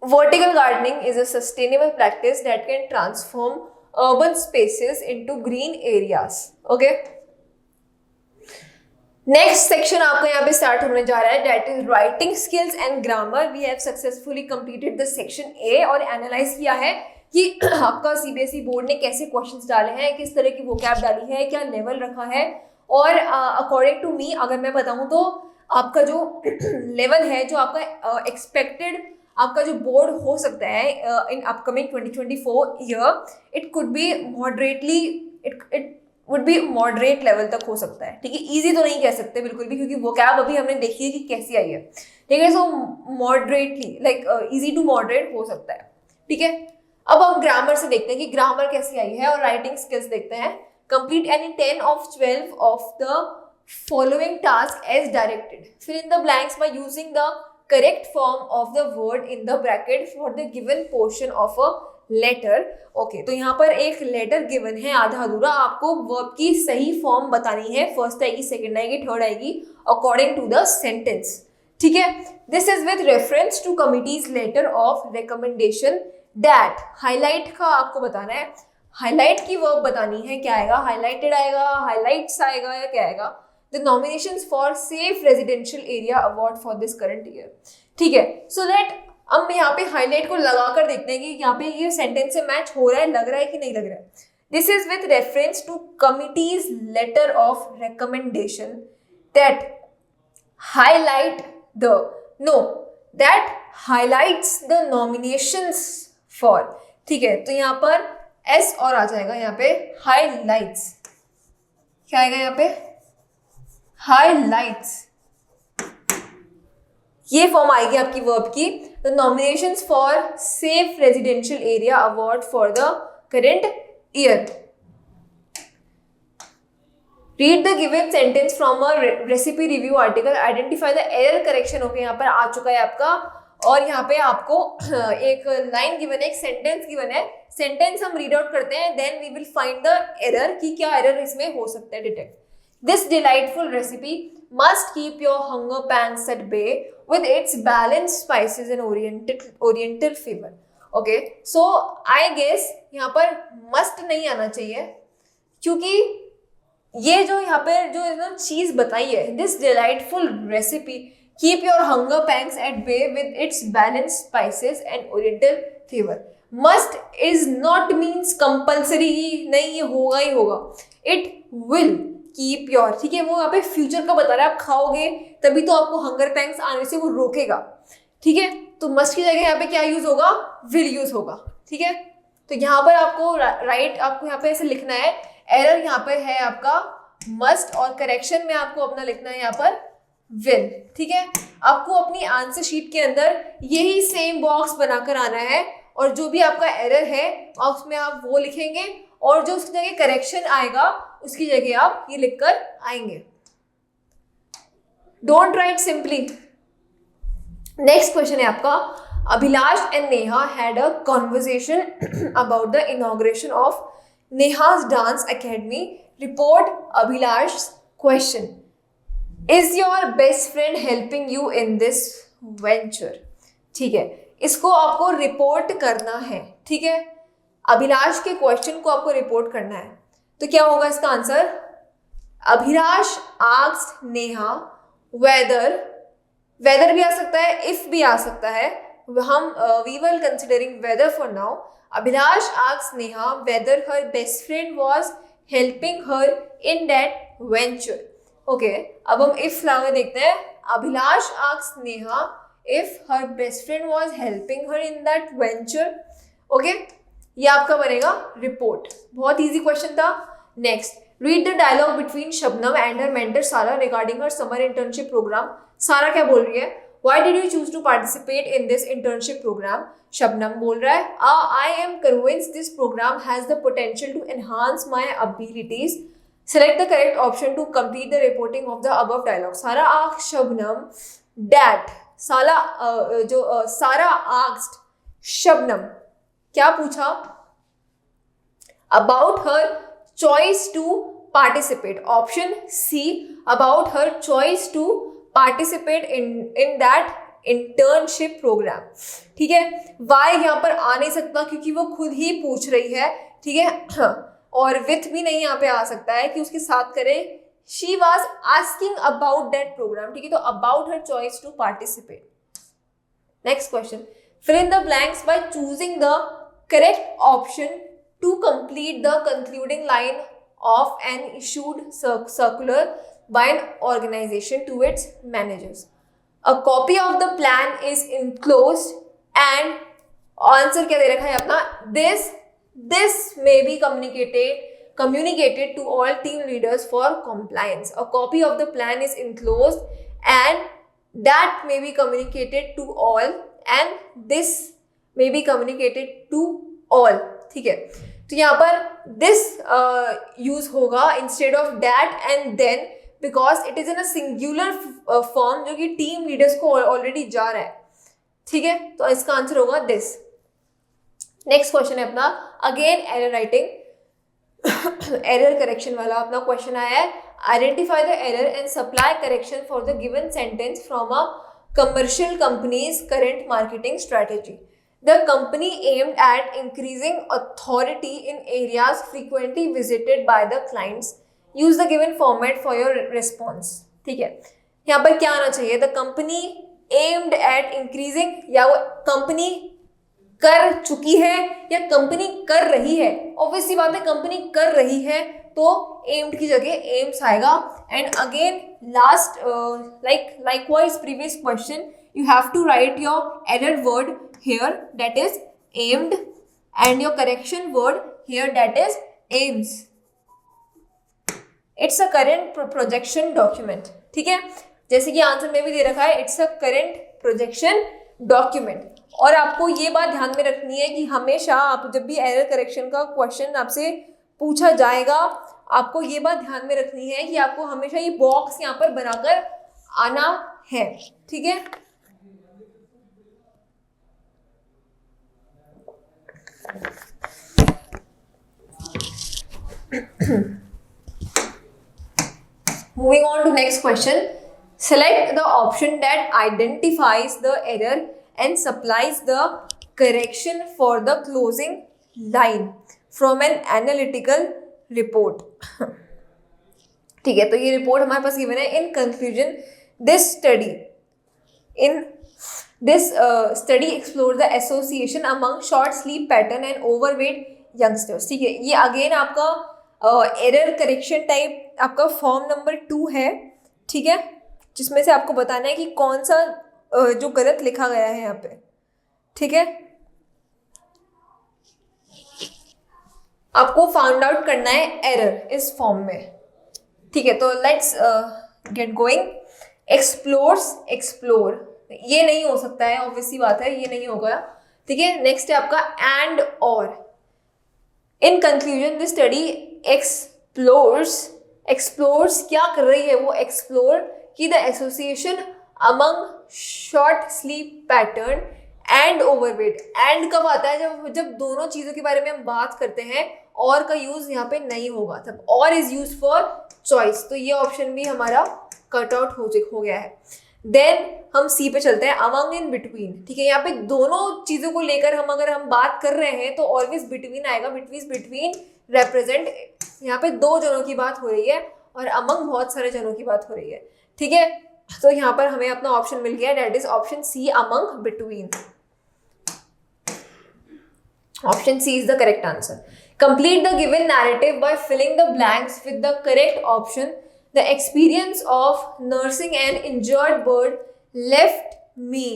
Vertical gardening is a sustainable practice that can transform urban spaces into green areas. Okay. Next section आपका यहाँ पे start होने जा रहा है, that is writing skills and grammar. We have successfully completed the section A और analyze किया है कि आपका CBSE बोर्ड ने कैसे questions डाले हैं, किस तरह की vocab डाली है, क्या level रखा है, और according to me अगर मैं बताऊँ तो आपका जो level है, जो आपका expected आपका जो बोर्ड हो सकता है in upcoming 2024 year, it could be moderately, it would be moderate level तक हो सकता है। ठीक है, इजी तो नहीं कह सकते बिल्कुल भी, क्योंकि वोकैब अभी हमने देखी है कि कैसी आई है। ठीक है, so moderately like easy to moderate हो सकता है। ठीक है, अब हम ग्रामर से देखते हैं कि ग्रामर कैसी आई है, और राइटिंग स्किल्स देखते हैं। Complete any 10 of 12 of the following task as directed. Fill in the blanks by using the correct form of the word in the bracket for the given portion of a letter. Okay तो यहाँ पर एक लेटर गिवन है आधा अधूरा, आपको वर्ब की सही फॉर्म बतानी है, फर्स्ट आएगी, सेकंड आएगी, थर्ड आएगी, अकॉर्डिंग टू द सेंटेंस. ठीक है, this is with reference to committee's letter of recommendation that. Highlight का आपको बताना है, हाईलाइट की वर्ब बतानी है, क्या आएगा, हाईलाइटेड आएगा, हाईलाइट्स आएगा या क्या आएगा. The nominations for safe residential area award for this current year. ठीक है, सो लेट अब यहाँ पे हाईलाइट को लगाकर देखते हैं कि यहाँ पे ये सेंटेंस से मैच हो रहा है, लग रहा है कि नहीं लग रहा है. This is with reference to committee's letter of recommendation that highlight the that highlights the nominations for. ठीक है, तो यहाँ पर एस और आ जाएगा, यहाँ पे हाईलाइट्स, क्या आएगा यहाँ पे, हाईलाइट्स, ये फॉर्म आएगी आपकी वर्ब की. The nominations for safe residential area award for the current year. Read the given sentence from a recipe review article, identify the error correction. Okay, यहाँ पर आ चुका है आपका, और यहाँ पे आपको एक लाइन गिवन है, एक सेंटेंस गिवन है. सेंटेंस हम रीड आउट करते हैं, then we will find the error कि क्या एरर इसमें हो सकता है detect. This delightful recipe must keep your hunger pangs at bay with its balanced spices and oriental flavor. Okay, so I guess यहाँ पर must नहीं आना चाहिए, क्योंकि ये जो यहाँ पर जो चीज बताई है, this delightful recipe keep your hunger pangs at bay with its balanced spices and oriental flavor. Must is not means compulsory, नहीं, ये होगा ही होगा. It will कीप योर, ठीक है, वो यहाँ पे फ्यूचर का बता रहा है, आप खाओगे तभी तो आपको हंगर पैंग्स आने से वो रोकेगा. ठीक है, तो मस्ट की जगह यहाँ पे क्या यूज होगा, विल यूज होगा. ठीक है, तो यहाँ पर आपको आपको यहाँ पे ऐसे लिखना है, एरर यहाँ पर है आपका मस्ट, और करेक्शन में आपको अपना लिखना है यहाँ पर विल. ठीक है, आपको अपनी आंसर शीट के अंदर यही सेम बॉक्स बनाकर आना है, और जो भी आपका एरर है उसमें आप वो लिखेंगे, और जो उसकी जगह करेक्शन आएगा उसकी जगह आप ये लिखकर आएंगे. Don't write simply. Next question है आपका, Abhilash and Neha had a conversation about the inauguration of Neha's dance academy. Report Abhilash question, is your best friend helping you in this venture. ठीक है, इसको आपको रिपोर्ट करना है. ठीक है, अभिलाष के क्वेश्चन को आपको रिपोर्ट करना है, तो क्या होगा इसका answer, Abhilash asked Neha whether, whether भी आ सकता है, इफ भी आ सकता है, हम we will considering whether for now. Abhilash asked Neha whether her best friend was helping her in that venture. Okay, अब हम इफ लगा देखते हैं. Abhilash asked Neha if her best friend was helping her in that venture. Okay, ये आपका बनेगा रिपोर्ट. बहुत इजी क्वेश्चन था. Next, read the dialogue between Shabnam and her mentor Sara regarding her summer internship program. Sara क्या बोल रही है, why did you choose to participate in this internship programme. Shabnam बोल रहा है, I am convinced this programme has the potential to enhance my abilities. Select the correct option to complete the reporting of the above dialogue. Sara asked Shabnam that, Sara asked Shabnam, क्या पूछा, about her choice to participate. Option C, about her choice to participate in that internship programme. ठीक है, वाई यहाँ पर आ नहीं सकता क्योंकि वो खुद ही पूछ रही है. ठीक है, और विथ भी नहीं यहाँ पे आ सकता है कि उसके साथ करे. She was asking about that programme. ठीक है, तो about her choice to participate. Next question, fill in the blanks by choosing the correct option to complete the concluding line of an issued circular by an organization to its managers. A copy of the plan is enclosed and answer क्या दे रखा है अपना, this may be communicated to all team leaders for compliance. A copy of the plan is enclosed and that may be communicated to all and this may be communicated to all. ठीक है, तो यहाँ पर this यूज होगा instead of that and then, because it is in a singular form जो कि टीम लीडर्स को ऑलरेडी जा रहा है, ठीक है। तो इसका आंसर होगा दिस। नेक्स्ट क्वेश्चन है अपना, again error writing, error correction वाला अपना क्वेश्चन आया है। Identify the error and supply correction for the given sentence from a commercial company's current marketing strategy. The company aimed at increasing authority in areas frequently visited by the clients. Use the given format for your response. ठीक है, यहाँ पर क्या आना चाहिए? The company aimed at increasing, या वो कंपनी कर चुकी है या कंपनी कर रही है? ऑब्वियसली बात है कंपनी कर रही है, तो एम्ड की जगह एम्स आएगा। And again last likewise previous question, you have to write your error word here, that is aimed, and your correction word here, that is aims. It's a current projection document, ठीक है, जैसे कि आंसर में भी दे रखा है, it's a current projection document। और आपको ये बात ध्यान में रखनी है कि हमेशा आप जब भी एरर करेक्शन का क्वेश्चन आपसे पूछा जाएगा, आपको ये बात ध्यान में रखनी है कि आपको हमेशा ये बॉक्स यहाँ पर बनाकर आना है, ठीक है। Moving on to next question. Select the option that identifies the error and supplies the correction for the closing line from an analytical report. ठीक है, तो ये रिपोर्ट हमारे पास गिवन है। In conclusion this study explore the association among short sleep pattern and overweight youngsters. ठीक है, ये अगेन आपका एरर करेक्शन टाइप आपका फॉर्म नंबर 2 है, ठीक है, जिसमें से आपको बताना है कि कौन सा जो गलत लिखा गया है यहाँ पे, ठीक है। आपको फाउंड आउट करना है एरर इस फॉर्म में, ठीक है। तो लेट्स गेट गोइंग। एक्सप्लोर ये नहीं हो सकता है, ऑब्वियसली बात है, ये नहीं होगा, ठीक है। नेक्स्ट है आपका एंड और। In conclusion this study explores क्या कर रही है? वो एक्सप्लोर की the association among short sleep pattern and overweight. And कब आता है? जब दोनों चीजों के बारे में हम बात करते हैं, और का यूज यहाँ पे नहीं होगा, तब और इज यूज फॉर चॉइस। तो ये ऑप्शन भी हमारा कट आउट हो गया है। देन हम सी पे चलते हैं, अमंग इन बिटवीन। ठीक है, यहाँ पे दोनों चीजों को लेकर अगर हम बात कर रहे हैं तो ऑलवेज बिटवीन आएगा। बिटवीन रेप्रेजेंट, यहाँ पे 2 जनों की बात हो रही है और अमंग बहुत सारे जनों की बात हो रही है, ठीक है। तो यहाँ पर हमें अपना ऑप्शन मिल गया, that is option C, among between. Option C is the correct answer. Complete the given narrative by filling the blanks with the correct option. The experience of nursing an injured bird left me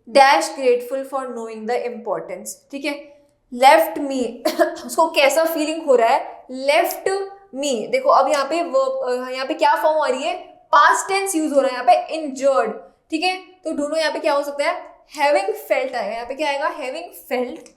dash grateful for knowing the importance. ठीक है, left me उसको कैसा फीलिंग हो रहा है? left me, देखो अब यहाँ पे क्या फॉर्म आ रही है? past tense यूज हो रहा है यहाँ पे, injured, ठीक है। तो दोनों यहाँ पे क्या हो सकता है? having felt आएगा, यहाँ पे क्या आएगा? having felt।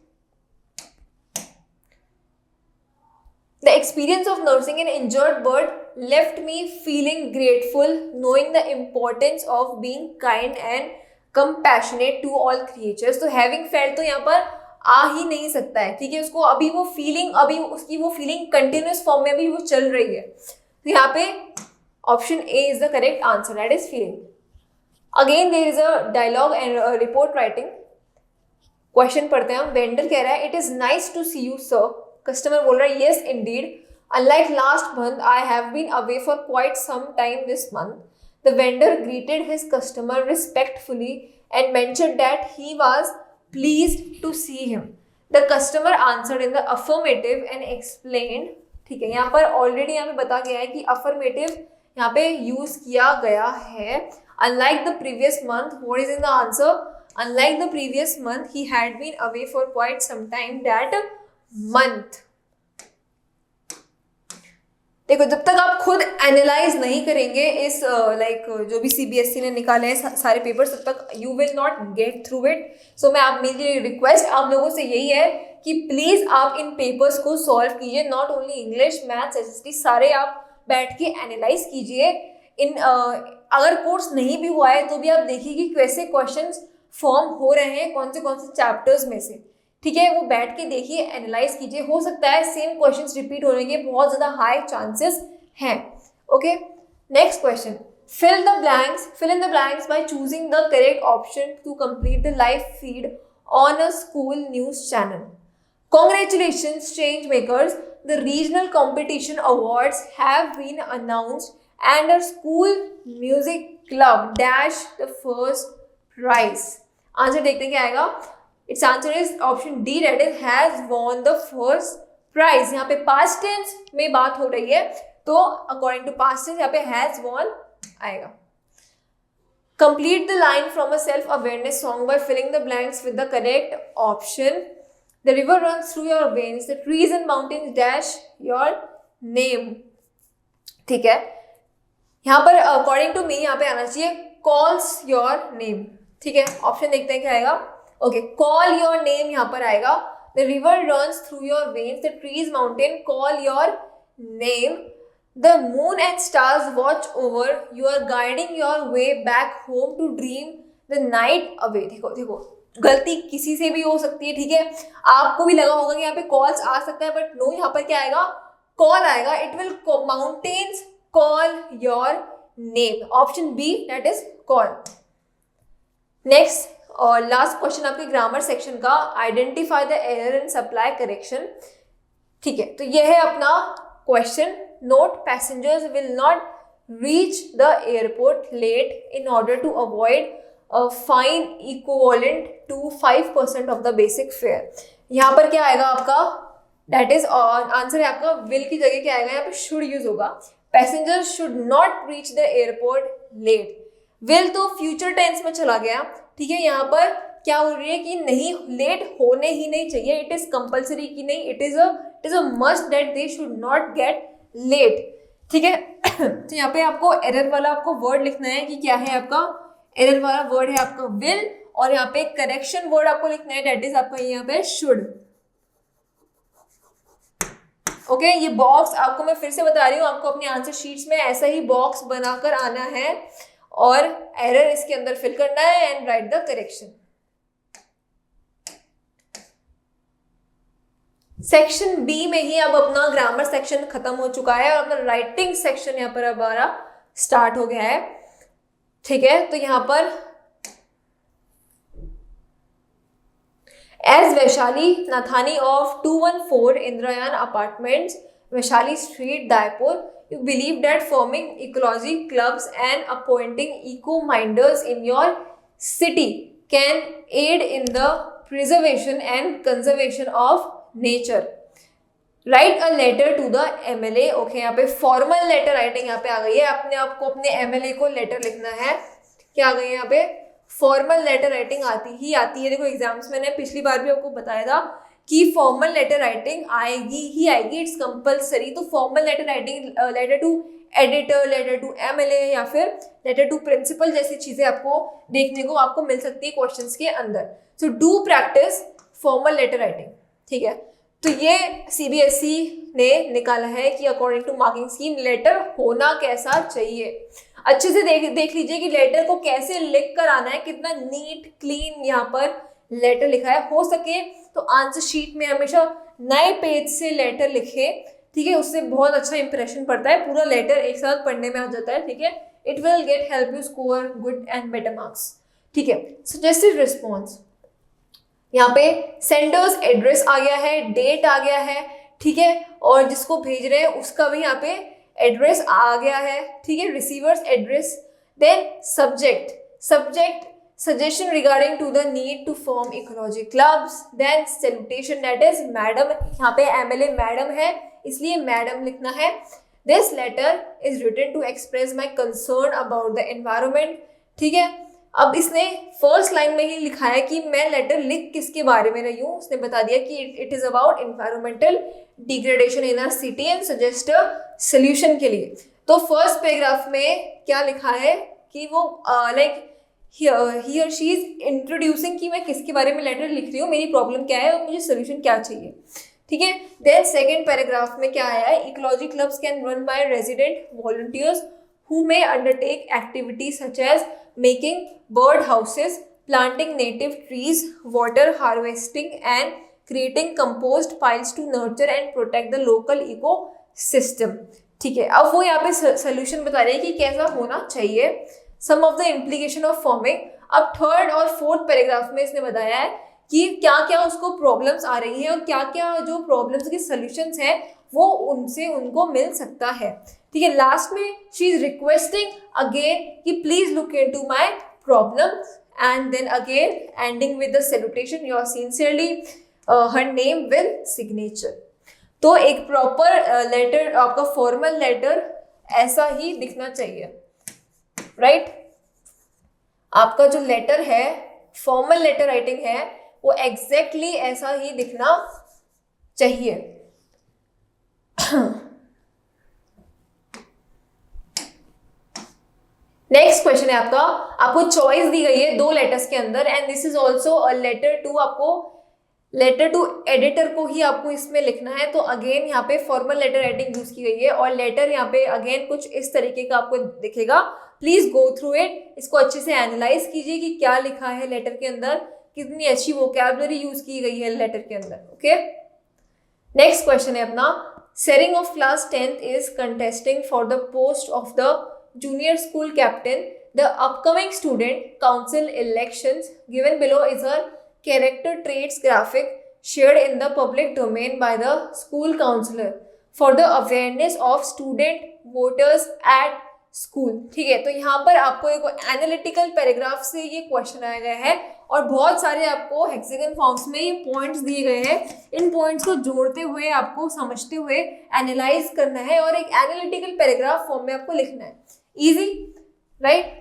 The experience of nursing an injured bird left me feeling grateful, knowing the importance of being kind and compassionate to all creatures. तो having felt तो यहाँ पर आ ही नहीं सकता है, ठीक है। उसको अभी उसकी वो फीलिंग कंटिन्यूस फॉर्म में अभी वो चल रही है। तो यहाँ पे option A is the correct answer, that is feeling. Again there is a dialogue and report writing. Question पढ़ते हैं हम। वेंडर कह रहा है, it is nice to see you sir. Customer बोल रहा है, yes indeed, unlike last month I have been away for quite some time this month. The vendor greeted his customer respectfully and mentioned that he was pleased to see him. The customer answered in the affirmative and explained, ठीक है, यहाँ पर ऑलरेडी यहाँ पे बता गया है कि affirmative यहाँ पे यूज किया गया है। Unlike the previous month, what is in the answer? Unlike the previous month, he had been away for quite some time that month। देखो, जब तक आप खुद एनालाइज नहीं करेंगे इस जो भी सीबीएसई ने निकाले हैं सारे पेपर्स, तब तक you will not get through it. So मैं आप मेरी रिक्वेस्ट आप लोगों से यही है कि प्लीज आप इन पेपर्स को सॉल्व कीजिए। Not only English, maths, SST, सारे आप बैठ के एनालाइज कीजिए। अगर कोर्स नहीं भी हुआ है तो भी आप देखिए कि कैसे क्वेश्चंस फॉर्म हो रहे हैं कौन से चैप्टर्स में से, ठीक है। वो बैठ के देखिए, एनालाइज कीजिए, हो सकता है सेम क्वेश्चंस रिपीट होने के बहुत ज़्यादा हाई चांसेस हैं। Okay, next question, fill in the blanks by choosing the correct option to complete the live feed on a school news channel. Congratulations, change makers! The regional competition awards have been announced and a school music club dash the first prize. Answer देखते हैं क्या आएगा। Its answer is option D, that is has won the first prize. यहाँ पे past tense में बात हो रही है तो according to past tense यहाँ पे has won आएगा। Complete the line from a self-awareness song by filling the blanks with the correct option. The river runs through your veins. The trees and mountains dash your name. ठीक है, यहाँ पर according to me यहाँ पे आना चाहिए calls your name। ठीक है, ऑप्शन देखते हैं क्या आएगा। ओके, call your name यहाँ पर आएगा। The river runs through your veins. The trees, mountain call your name. The moon and stars watch over. You are guiding your way back home to dream the night away. देखो गलती किसी से भी हो सकती है, ठीक है। आपको भी लगा होगा कि यहाँ पे कॉल्स आ सकता है, बट नो, यहाँ पर क्या आएगा, कॉल आएगा। It will mountains call your name. Option B, that is call. Next और लास्ट क्वेश्चन आपके ग्रामर सेक्शन का, identify the error in supply correction. ठीक है, तो यह है अपना question. Note, passengers will not reach the airport late in order to avoid a fine equivalent to 5% of the basic fare. यहाँ पर क्या आएगा आपका, that is आंसर है आपका will की जगह क्या आएगा, यहाँ पे should यूज होगा। Passengers should not reach the airport late. will तो future tense में चला गया, ठीक है। यहाँ पर क्या हो रही है कि नहीं, लेट होने ही नहीं चाहिए, इट इज कंपल्सरी की नहीं, it is a must that they should not get late, ठीक है। तो यहाँ पे आपको एरर वाला आपको वर्ड लिखना है कि क्या है आपका एरर वाला वर्ड है आपका विल, और यहाँ पे करेक्शन वर्ड आपको लिखना है, दैट इज आपका यहाँ पे शुड। ओके, ये बॉक्स आपको मैं फिर से बता रही हूँ, आपको अपने आंसर शीट्स में ऐसा ही बॉक्स बनाकर आना है और एरर इसके अंदर फिल करना है and write the correction. Section B में ही अब अपना ग्रामर सेक्शन खत्म हो चुका है और अपना राइटिंग सेक्शन यहाँ पर अब हमारा स्टार्ट हो गया है, ठीक है। तो यहाँ पर as Vaishali Nathani of 214 Indrayan apartments, Vaishali street, Daipur, you believe that forming ecology clubs and appointing eco-minders in your city can aid in the preservation and conservation of nature. Write a letter to the MLA. Okay, यहाँ पे फॉर्मल लेटर राइटिंग यहाँ पे आ गई है, अपने आप को अपने MLA को लेटर लिखना है। क्या आ गई है यहाँ पे, फॉर्मल लेटर राइटिंग आती है। देखो एग्जाम्स मैंने पिछली बार भी आपको बताया था कि फॉर्मल लेटर राइटिंग आएगी ही आएगी, इट्स कंपल्सरी। तो formal letter writing, letter to editor, letter to MLA या फिर लेटर टू प्रिंसिपल जैसी चीजें आपको देखने को आपको मिल सकती है क्वेश्चंस के अंदर। So do practice formal letter writing, ठीक है। तो ये CBSE ने निकाला है कि according to marking scheme letter होना कैसा चाहिए। अच्छे से देख लीजिए कि लेटर को कैसे लिख कर आना है, कितना नीट क्लीन यहाँ पर लेटर लिखा है। हो सके तो आंसर शीट में हमेशा नए पेज से लेटर लिखे, ठीक है, उससे बहुत अच्छा इंप्रेशन पड़ता है, पूरा लेटर एक साथ पढ़ने में आ जाता है, ठीक है। It will get help you score good and better marks, ठीक है। सजेस्टेड रिस्पॉन्स, यहाँ पे सेंडर्स एड्रेस आ गया है, डेट आ गया है, ठीक है, और जिसको भेज रहे हैं उसका भी यहाँ पे एड्रेस आ गया है, ठीक है, receiver's address. Then subject suggestion regarding to the need to form ecology clubs, then salutation, that is madam, यहाँ पे MLA मैडम है इसलिए मैडम लिखना है। This letter is written to express my concern about the environment, ठीक है। अब इसने फर्स्ट लाइन में ही लिखा है कि मैं लेटर लिख किसके बारे में रही हूँ, उसने बता दिया कि it is about environmental degradation in our city and suggest a solution के लिए। तो फर्स्ट पैराग्राफ में क्या लिखा है कि वो like he or she is introducing कि मैं किसके बारे में लेटर लिख रही हूँ, मेरी प्रॉब्लम क्या है और मुझे सोल्यूशन क्या चाहिए, ठीक है। देन सेकेंड पैराग्राफ में क्या आया है, ecology clubs can run by resident volunteers who may undertake activities such as making bird houses, planting native trees, water harvesting and creating compost piles to nurture and protect the local ecosystem. ठीक है, अब वो यहाँ पे सोल्यूशन बता रहे हैं कि कैसा होना चाहिए, some of the implication of farming. अब थर्ड और फोर्थ पैराग्राफ में इसने बताया है कि क्या क्या उसको प्रॉब्लम्स आ रही है और क्या क्या जो प्रॉब्लम्स के सोल्यूशंस हैं वो उनसे उनको मिल सकता है. ठीक है, लास्ट में शी इज रिक्वेस्टिंग अगेन कि please look into my problem and then again ending with the salutation your sincerely her name with signature. तो एक प्रॉपर लेटर, आपका फॉर्मल लेटर ऐसा ही दिखना चाहिए, राइट? आपका जो लेटर है, फॉर्मल लेटर राइटिंग है, वो एग्जैक्टली ऐसा ही दिखना चाहिए. नेक्स्ट क्वेश्चन है आपका, आपको चॉइस दी गई है 2 लेटर्स के अंदर and this is also a letter to, आपको लेटर टू एडिटर को ही आपको इसमें लिखना है. तो अगेन यहाँ पे फॉर्मल लेटर राइटिंग यूज की गई है और लेटर यहाँ पे अगेन कुछ इस तरीके का आपको दिखेगा. प्लीज गो थ्रू इट, इसको अच्छे से एनालाइज कीजिए कि क्या लिखा है लेटर के अंदर, कितनी अच्छी वोकैबुलरी यूज की गई है लेटर के अंदर. ओके, नेक्स्ट क्वेश्चन है अपना, Tsering of class 10th is contesting for the post of the junior school captain. The upcoming student council elections given below is a character traits graphic shared in the public domain by the school counselor for the awareness of student voters at school. ठीक है, तो यहाँ पर आपको एक एनालिटिकल पैराग्राफ से ये क्वेश्चन आया गया है और बहुत सारे आपको हेक्सागन फॉर्म्स में ये पॉइंट्स दिए गए हैं. इन पॉइंट्स को जोड़ते हुए आपको समझते हुए एनालाइज करना है और एक एनालिटिकल पैराग्राफ फॉर्म में आपको लिखना है. Easy, right?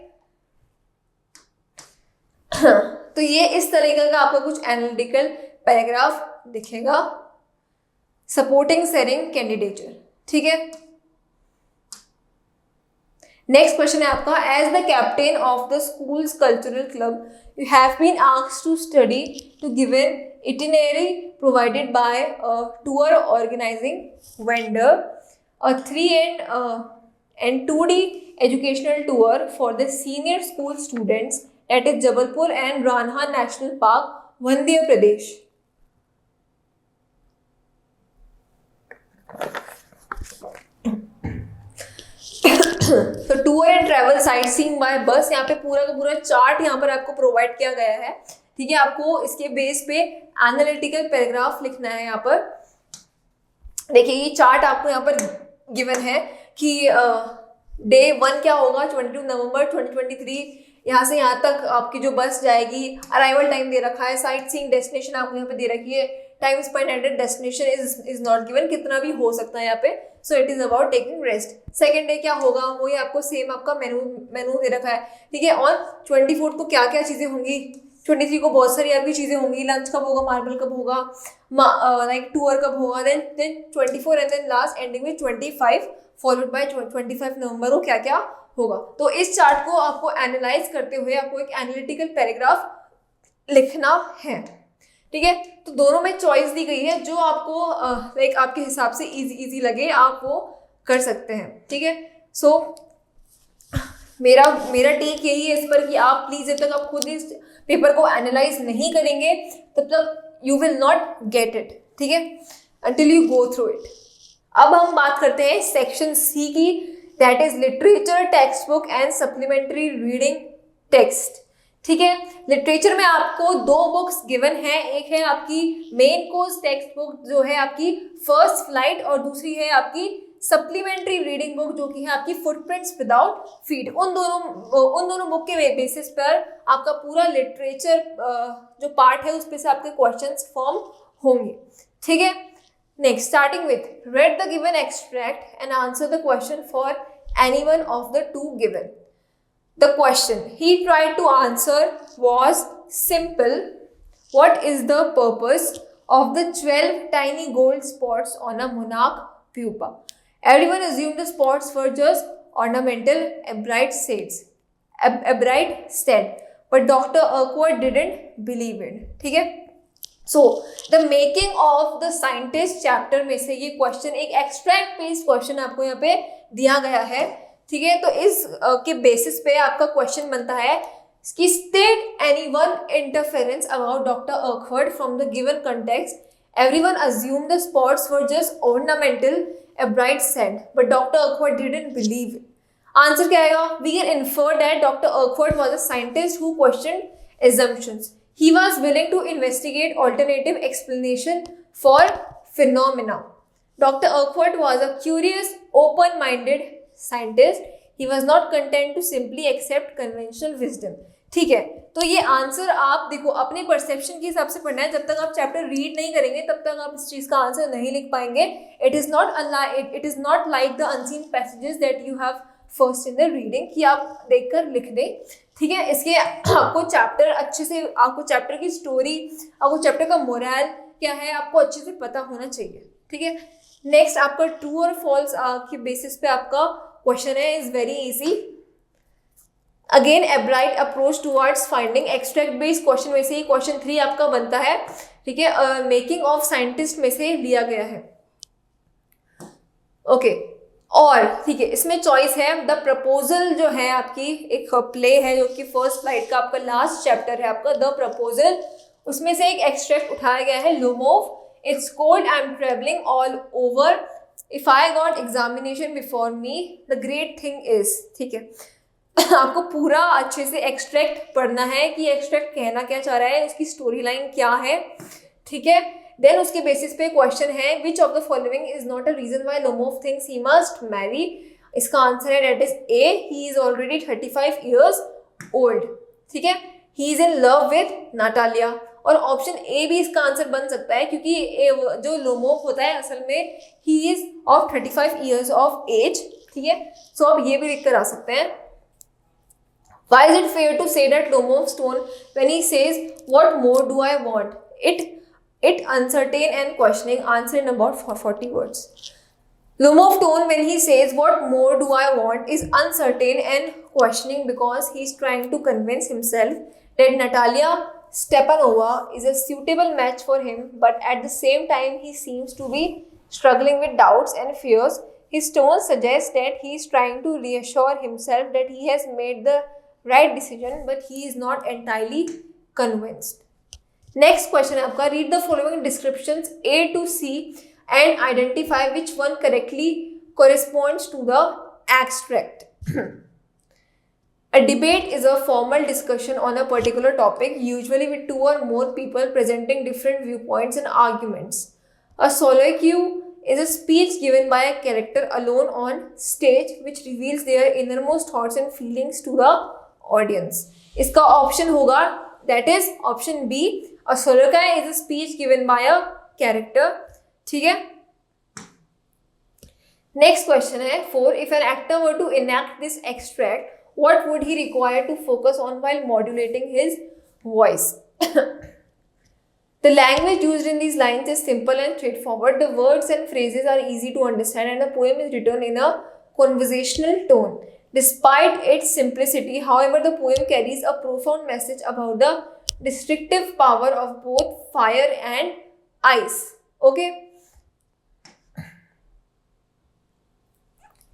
तो ये इस तरीके का आपको कुछ एनालिटिकल पैराग्राफ दिखेगा सपोर्टिंग सेरिंग कैंडिडेचर. ठीक है, नेक्स्ट क्वेश्चन है आपका, as the captain of the school's cultural club you have been asked to study to given itinerary provided by a tour organizing vendor, a 3 and 2D educational tour for the senior school students at Jabalpur and Ranha National Park, Madhya Pradesh. तो tour and travel sightseeing by bus, यहाँ पे पूरा का पूरा चार्ट यहाँ पर आपको प्रोवाइड किया गया है. ठीक है, आपको इसके बेस पे एनालिटिकल पैराग्राफ लिखना है. यहाँ पर देखिए ये चार्ट आपको यहाँ पर गिवन है कि डे 1 क्या होगा, 22 नवंबर 2023, यहाँ से यहाँ तक आपकी जो बस जाएगी, अराइवल टाइम दे रखा है, साइट सीइंग डेस्टिनेशन आपको यहाँ पे दे रखी है, time spend at destination is not given, कितना भी हो सकता है यहाँ पे. So it is about taking rest. Second day क्या होगा, वही आपको सेम आपका मेनू दे रखा है. ठीक है, और 24 को क्या क्या चीज़ें होंगी, 23 को बहुत सारी आपकी चीज़ें होंगी, लंच कब होगा, मार्बल कब होगा, लाइक टूर कब होगा, then 24 and then last ending में 25 फॉलोड बाय 25 नवंबर को क्या क्या होगा. तो इस चार्ट को आपको एनालाइज करते हुए आपको एक एनालिटिकल पैराग्राफ लिखना है. ठीक है, तो दोनों में चॉइस दी गई है, जो आपको लाइक आपके हिसाब से इजी लगे आप वो कर सकते हैं. ठीक है, सो मेरा टेक यही है इस पर कि आप प्लीज जब तक आप खुद इस पेपर को एनालाइज नहीं करेंगे तब तक you will not get it. ठीक है, until you go through it. अब हम बात करते हैं सेक्शन सी की, that is literature text book and supplementary reading text. ठीक है, लिटरेचर में आपको 2 बुक्स गिवन है, एक है आपकी मेन कोर्स टेक्स्ट बुक जो है आपकी फर्स्ट फ्लाइट और दूसरी है आपकी सप्लीमेंट्री रीडिंग बुक जो कि है आपकी फुटप्रिंट्स विदाउट फीट. उन दोनों बुक के बेसिस पर आपका पूरा लिटरेचर जो पार्ट है उस पर से आपके क्वेश्चंस फॉर्म होंगे. ठीक है, next starting with read the given extract and answer the question for any one of the 2 given. The question he tried to answer was simple. What is the purpose of the 12 tiny gold spots on a monarch pupa? Everyone assumed the spots were just ornamental, Ebright said, but Dr. Urquhart didn't believe it. ठीक है, so the making of the scientist chapter में से ये क्वेश्चन एक एक्सट्रैक्ट बेस्ड क्वेश्चन आपको यहाँ पे दिया गया है. ठीक है, तो इस के बेसिस पे आपका क्वेश्चन बनता है कि state any one interference about doctor awkward from the given context. Everyone assumed the spots were just ornamental, Ebright said, but Dr. Urquhart didn't believe it. Answer क्या आएगा? We can infer that Dr. Urquhart was a scientist who questioned assumptions. He was willing to investigate alternative explanation for phenomena. Dr. Urquhart was a curious, open-minded scientist. He was not content to simply accept conventional wisdom. ठीक है, तो ये आंसर आप देखो अपने परसेप्शन के हिसाब से पढ़ना है. जब तक आप चैप्टर रीड नहीं करेंगे तब तक आप इस चीज का आंसर नहीं लिख पाएंगे. It is not like the unseen passages that you have first in the reading कि आप देखकर लिख दें. ठीक है, इसके आपको चैप्टर अच्छे से, आपको चैप्टर की स्टोरी, आपको चैप्टर का मोरल क्या है आपको अच्छे से पता होना चाहिए. ठीक है, नेक्स्ट आपका ट्रू और फॉल्स के बेसिस पे आपका क्वेश्चन है, is very easy. Again एब्राइट approach towards finding. Extract based question में से ही क्वेश्चन 3 आपका बनता है. ठीक है, मेकिंग ऑफ साइंटिस्ट में से लिया गया है. ओके, और ठीक है, इसमें चॉइस है द प्रपोजल जो है आपकी एक प्ले है जो कि फर्स्ट स्लाइड का आपका लास्ट चैप्टर है आपका द प्रपोजल. उसमें से एक एक्सट्रैक्ट उठाया गया है. Lomov, it's cold, I am travelling all over, if I got examination before me, the great thing is. ठीक है, आपको पूरा अच्छे से एक्सट्रैक्ट पढ़ना है कि एक्सट्रैक्ट कहना क्या चाह रहा है, उसकी स्टोरी लाइन क्या है. ठीक है, देन उसके बेसिस पे क्वेश्चन है which of the following is not a reason why Lomov thinks he must marry. इसका आंसर है that is A, he is already 35 years old. ठीक है, he is in love with Natalia. और ऑप्शन ए भी इसका आंसर बन सकता है क्योंकि जो लोमोव होता है असल में ही is of 35 years of age. ठीक है, सो आप ये भी लिख कर आ सकते हैं. Why is it fair to say that Lomov's tone when he says, "What more do I want?" It uncertain and questioning. Answer in about 40 words. Lomov's tone when he says, "What more do I want?" is uncertain and questioning because he is trying to convince himself that Natalia Stepanova is a suitable match for him, but at the same time he seems to be struggling with doubts and fears. His tone suggests that he is trying to reassure himself that he has made the right decision, but he is not entirely convinced. Next question है आपका, read the following descriptions A to C and identify which one correctly corresponds to the extract. A debate is a formal discussion on a particular topic, usually with 2 or more people presenting different viewpoints and arguments. A soliloquy is a speech given by a character alone on stage which reveals their innermost thoughts and feelings to the audience. इसका ऑप्शन होगा that is option B, a soliloquy is a speech given by a character. ठीक है, नेक्स्ट क्वेश्चन है 4. If an actor were to enact this extract what would he require to focus on while modulating his voice. The language used in these lines is simple and straightforward. The words and phrases are easy to understand and the poem is written in a conversational tone. Despite its simplicity, however, the poem carries a profound message about the destructive power of both fire and ice. Okay?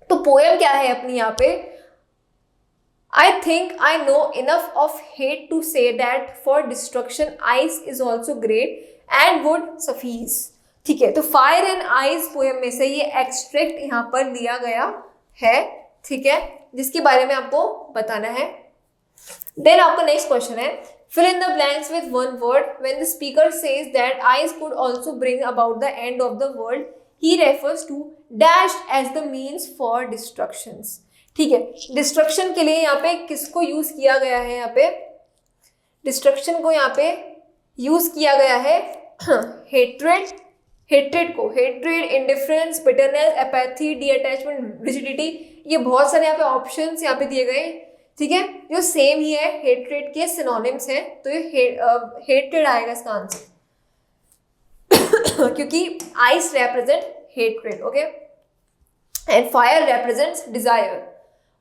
तो पोएम क्या है अपनी यहाँ पे? I think I know enough of hate to say that for destruction ice is also great and would suffice. ठीक है, तो फायर एंड आइस पोएम में से ये एक्सट्रैक्ट यहाँ पर लिया गया है. ठीक है, जिसके बारे में आपको बताना है. देन आपका नेक्स्ट क्वेश्चन है fill in the blanks with one word. When the speaker says that ice could also bring about the end of the world, he refers to dash as the means for destructions. ठीक है, डिस्ट्रक्शन के लिए यहाँ पे किसको यूज किया गया है? यहाँ पे डिस्ट्रक्शन को यहाँ पे यूज किया गया है हेट्रेड को. Hatred, indifference, bitterness, apathy, D attachment, rigidity, ये बहुत सारे यहाँ पे ऑप्शंस यहाँ पे दिए गए. ठीक है, जो सेम ही है, हेट्रेड के सिनोनिम्स हैं, तो ये हेट्रेड आएगा इसका आंसर क्योंकि ice represent hatred, okay, and fire represents desire.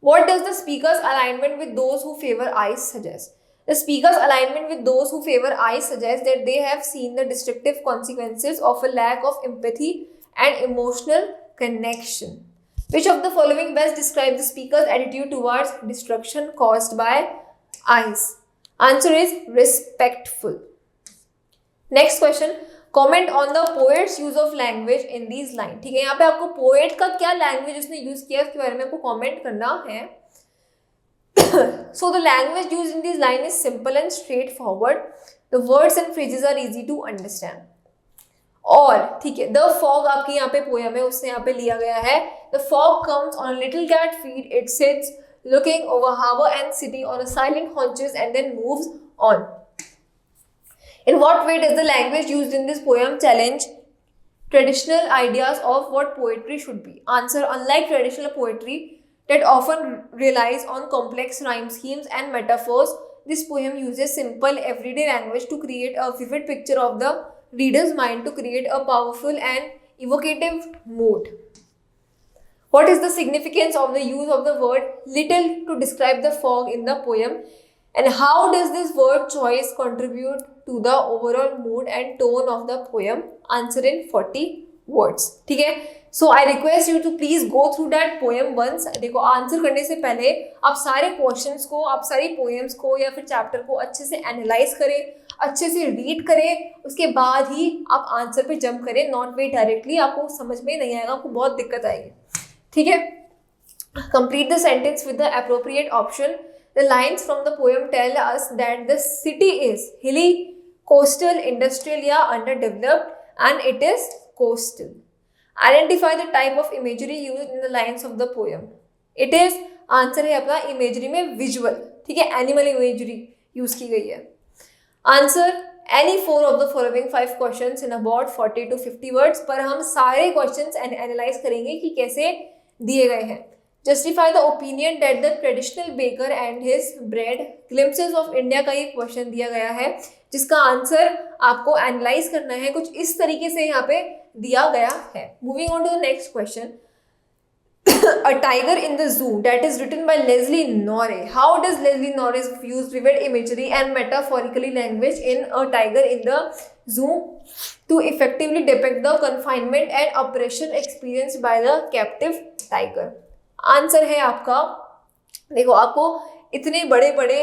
What does the speaker's alignment with those who favor ice suggest? The speaker's alignment with those who favor ice suggests that they have seen the destructive consequences of a lack of empathy and emotional connection. Which of the following best describe the speaker's attitude towards destruction caused by ice? Answer is respectful. Next question. Comment on the poet's use of language in these lines. ठीक है, यहाँ पे आपको poet का क्या language उसने use किया उसके बारे में आपको comment करना है. So the language used in this line is simple and straightforward. The words and phrases are easy to understand. और ठीक है, the fog आपकी यहाँ पे पोयम है उसने यहाँ पे लिया गया है. The fog comes on a little cat feet. It sits looking over harbor and city on a silent haunches and then moves on. In what way does the language used in this poem challenge traditional ideas of what poetry should be? Answer. Unlike traditional poetry that often relies on complex rhyme schemes and metaphors, this poem uses simple everyday language to create a vivid picture of the reader's mind, to create a powerful and evocative mood. What is the significance of the use of the word little to describe the fog in the poem? And how does this word choice contribute to the overall mood and tone of the poem? Answer in 40 words. ठीक है, so I request you to please go through that poem once. देखो, आंसर करने से पहले आप सारे क्वेश्चंस को, आप सारी पोएम्स को या फिर चैप्टर को अच्छे से एनालाइज करें, अच्छे से रीड करें, उसके बाद ही आप आंसर पे जंप करें. नॉट वेट डायरेक्टली, आपको समझ में नहीं आएगा, आपको बहुत दिक्कत आएगी. ठीक है, complete the sentence with the appropriate option. The lines from the poem tell us that the city is hilly, coastal, industrial या underdeveloped, and it is coastal. Identify the type of imagery used in the lines of the poem. It is, answer है अपना imagery में visual. ठीक है, animal imagery use की गई है. Answer any 4 of the following 5 questions in about 40 to 50 words. पर हम सारे questions analyze करेंगे कि कैसे दिए गए हैं. Justify the opinion that the traditional baker and his bread. Glimpses of India का ये क्वेश्चन दिया गया है जिसका आंसर आपको एनालाइज करना है. कुछ इस तरीके से यहाँ पे दिया गया है. Moving on to the next question. A Tiger in the Zoo, that is written by Leslie Norrie. How does Leslie Norrie use vivid imagery and metaphorically language in A Tiger in the Zoo to effectively depict the confinement and oppression experienced by the captive tiger? Answer है आपका, देखो आपको इतने बड़े बड़े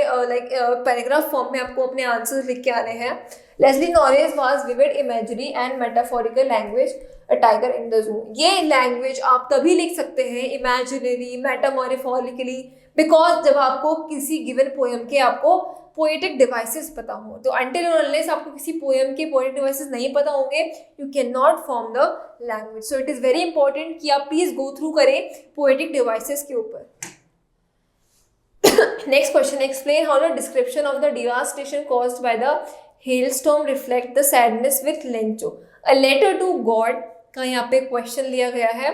पैराग्राफ फॉर्म में आपको अपने आंसर लिख के आने हैं. Leslie Norris was vivid imagery and metaphorical language a tiger in the zoo. ये लैंग्वेज आप तभी लिख सकते हैं इमेजिनरी मेटामॉरिफोरिकली बिकॉज जब आपको किसी गिवन पोएम के आपको पोएटिक डिवाइसेस पता हो. तो अंटिल और अनलेस आपको किसी पोएम के पोएटिक डिवाइसेस नहीं पता होंगे, you can not form the language. So it is very important कि आप प्लीज गो थ्रू करें पोएटिक डिवाइसेस के ऊपर. Next question. Explain how the description of the devastation caused by the hailstorm reflect the sadness with Lencho. A letter to God का यहाँ पे क्वेश्चन लिया गया है.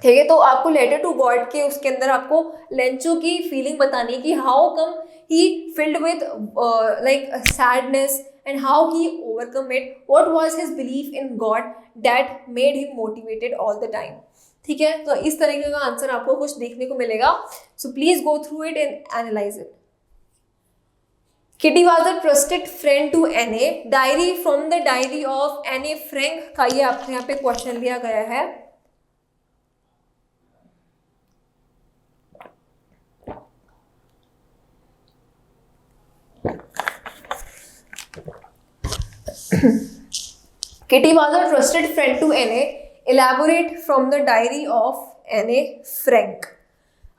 ठीक है, तो आपको लेटर टू गॉड के उसके अंदर आपको लेंचो की फीलिंग बतानी है कि how come he filled with like sadness and how he overcome it. What was his belief in God that made him motivated all the time. ठीक है, तो इस तरीके का आंसर आपको कुछ देखने को मिलेगा. So please go through it and analyse it. Kitty was a trusted friend to Anne. Diary from the diary of Anne Frank का ये आपके यहाँ पे क्वेश्चन लिया गया है. Kitty was a trusted friend to Anne. Elaborate from the diary of Anne Frank.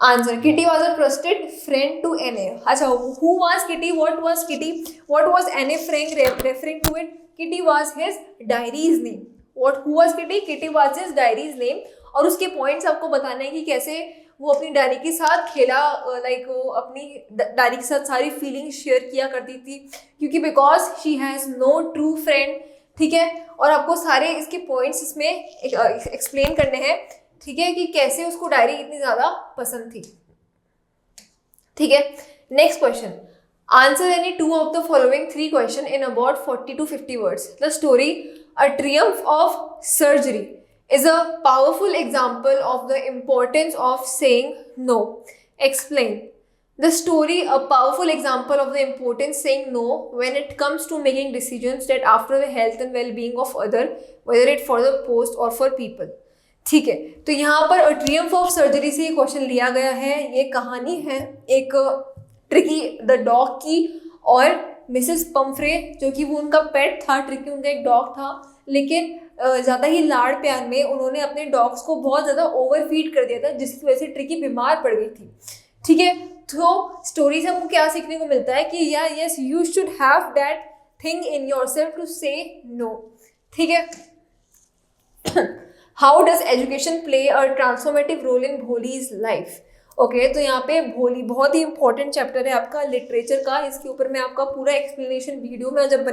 Answer. Kitty was a trusted friend to Anne. अच्छा, who was Kitty? What was Kitty? What was Anne Frank referring to it? Kitty was his diary's name. Who was Kitty? Kitty was his diary's name. और उसके पॉइंट्स आपको बताने हैं कि कैसे वो अपनी डायरी के साथ खेला, लाइक वो अपनी डायरी के साथ सारी फीलिंग शेयर किया करती थी क्योंकि because she has no true friend. ठीक है, और आपको सारे इसके पॉइंट्स इसमें एक्सप्लेन करने हैं. ठीक है, कि कैसे उसको डायरी इतनी ज़्यादा पसंद थी. ठीक है, next question. Answer any 2 of the following 3 question in about 40 to 50 words. The story A Triumph of Surgery is a powerful example of the importance of saying no. Explain. The story a powerful example of the importance saying no when it comes to making decisions that after the health and well-being of other, whether it for the post or for people. ठीक है, तो यहाँ पर ट्रियम्फ ऑफ सर्जरी से ये क्वेश्चन लिया गया है। ये कहानी है एक ट्रिकी द डॉग की और मिसेस पम्फ्रे, जो कि वो उनका पेट था। ट्रिकी उनका एक डॉग था, लेकिन ज़्यादा ही लाड़ प्यार में उन्होंने अपने डॉग्स को बहुत ज़्यादा ओवर फीड कर दिया था, जिसकी वजह से ट्रिकी बीमार पड़ गई थी। ठीक है, तो स्टोरी से हमको क्या सीखने को मिलता है कि या yes you should have that thing in yourself to say no. ठीक है, how does education play a transformative role in Bholi's life. Okay, तो यहाँ पे भोली बहुत ही इंपॉर्टेंट चैप्टर है आपका लिटरेचर का। इसके ऊपर मैं आपका पूरा एक्सप्लेनेशन वीडियो में जब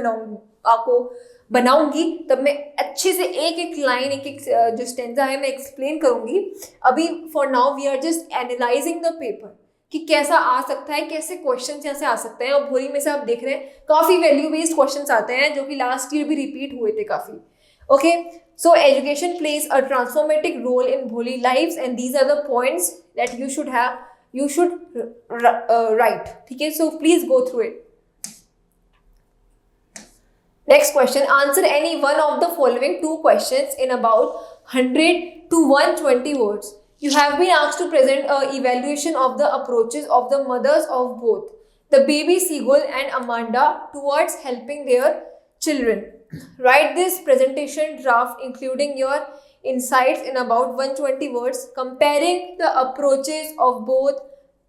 बनाऊंगी तब मैं अच्छे से एक एक लाइन, एक एक जो स्टेंजा है मैं एक्सप्लेन करूंगी। अभी for now we are just analysing the paper कि कैसा आ सकता है, कैसे क्वेश्चन यहाँ से आ सकते हैं। और भोली में से आप देख रहे हैं काफ़ी वैल्यू बेस्ड क्वेश्चन आते हैं, जो कि लास्ट ईयर भी रिपीट हुए थे काफ़ी। Okay, so education plays a transformative role in Bholi lives and these are the points that you should write. ठीक है, so please go through it. Next question, answer any one of the following two questions in about 100 to 120 words. You have been asked to present a evaluation of the approaches of the mothers of both the baby seagull and Amanda towards helping their children. Write this presentation draft including your insights in about 120 words comparing the approaches of both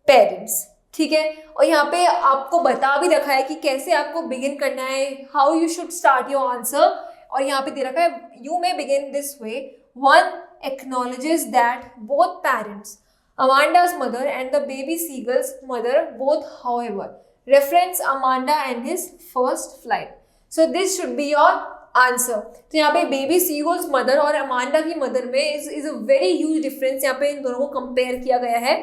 parents. ठीक है, और यहाँ पे आपको बता भी रखा है कि कैसे आपको बिगिन करना है, how you should start your answer. और यहाँ पे दे रखा है you may begin this way, one acknowledges that both parents, Amanda's mother and the baby seagull's mother, both however reference Amanda and his first flight. So this should be your answer. तो यहाँ पे बेबी सीगल्स मदर और अमांडा की मदर में is a very huge difference. यहाँ पे इन दोनों को कंपेयर किया गया है।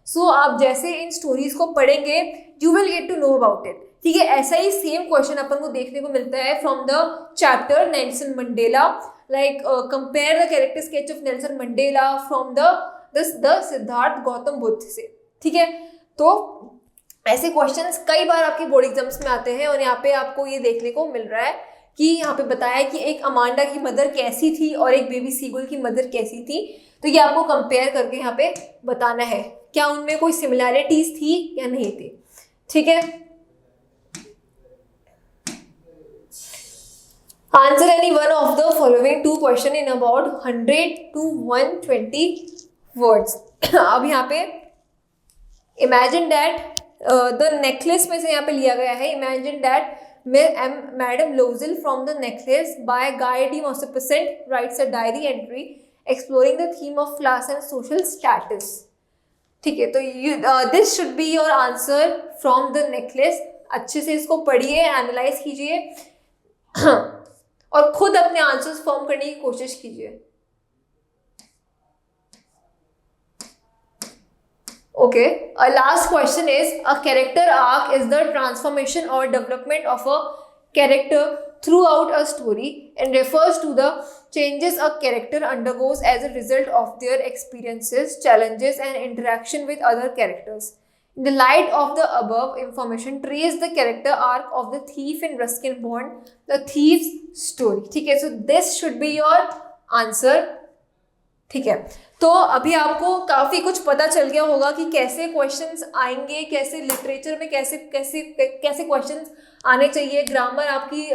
सो आप जैसे इन स्टोरीज को पढ़ेंगे you will get to know about it. ठीक है, ऐसा ही सेम क्वेश्चन अपन को देखने को मिलता है from the chapter Nelson Mandela, like compare the character sketch of Nelson Mandela from the Siddharth Gautam Buddha से। ठीक है, तो ऐसे क्वेश्चंस कई बार आपके बोर्ड एग्जाम्स में आते हैं और यहाँ पे आपको ये देखने को मिल रहा है कि यहाँ पे बताया कि एक अमांडा की मदर कैसी थी और एक बेबी सीगुल की मदर कैसी थी। तो ये आपको कंपेयर करके यहाँ पे बताना है क्या उनमें कोई सिमिलैरिटीज थी या नहीं थी। ठीक है, answer any one of the following two question in about 100 to 120 words. अब यहाँ पे इमेजिन दैट द नेकलेस में से यहाँ पे लिया गया है, imagine that madam Loisel from the necklace by Guy de Maupassant writes a diary entry exploring the theme of class and social status. ठीक है, तो this should be your answer from the necklace. अच्छे से इसको पढ़िए, एनालाइज कीजिए और खुद अपने आंसर्स फॉर्म करने की कोशिश कीजिए। Okay, a last question is, a character arc is the transformation or development of a character throughout a story and refers to the changes a character undergoes as a result of their experiences, challenges and interaction with other characters. In the light of the above information, trace the character arc of the thief in Ruskin Bond, the thief's story. ठीक है, so this should be your answer. ठीक है, तो अभी आपको काफ़ी कुछ पता चल गया होगा कि कैसे क्वेश्चंस आएंगे, कैसे लिटरेचर में कैसे कैसे कैसे क्वेश्चंस आने चाहिए, ग्रामर आपकी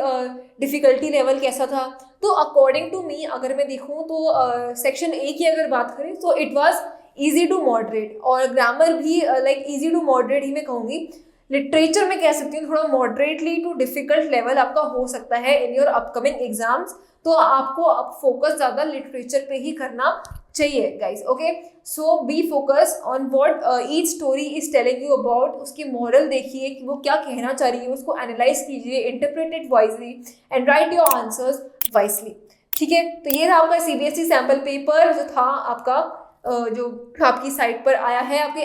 डिफ़िकल्टी लेवल कैसा था। तो अकॉर्डिंग टू मी अगर मैं देखूँ तो सेक्शन ए की अगर बात करें तो it was easy to moderate, और ग्रामर भी लाइक इजी टू मॉडरेट ही मैं कहूँगी। लिटरेचर में कह सकती हूँ थोड़ा मॉडरेटली टू डिफिकल्ट लेवल आपका हो सकता है इन योर अपकमिंग एग्जाम्स। तो आपको अब फोकस ज़्यादा लिटरेचर पे ही करना चाहिए guys. Okay, so B focus on what each story is telling you about. उसकी मॉरल देखिए कि वो क्या कहना चाह रही है, उसको एनालाइज कीजिए, interpret it wisely and right your answers wisely. ठीक है, तो ये था आपका सीबीएसई सैम्पल पेपर जो था आपका जो आपकी साइट पर आया है आपके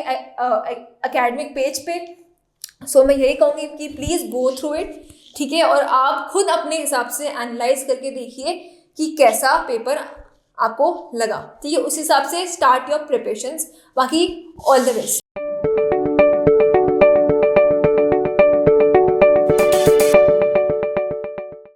एकेडमिक पेज पे। सो मैं यही कहूँगी कि प्लीज़ गो थ्रू इट। ठीक है, और आप खुद अपने हिसाब से एनालाइज करके देखिए कि कैसा पेपर आपको लगा। ठीक है, उस हिसाब से स्टार्ट योर प्रिपरेशंस। बाकी ऑल द बेस्ट।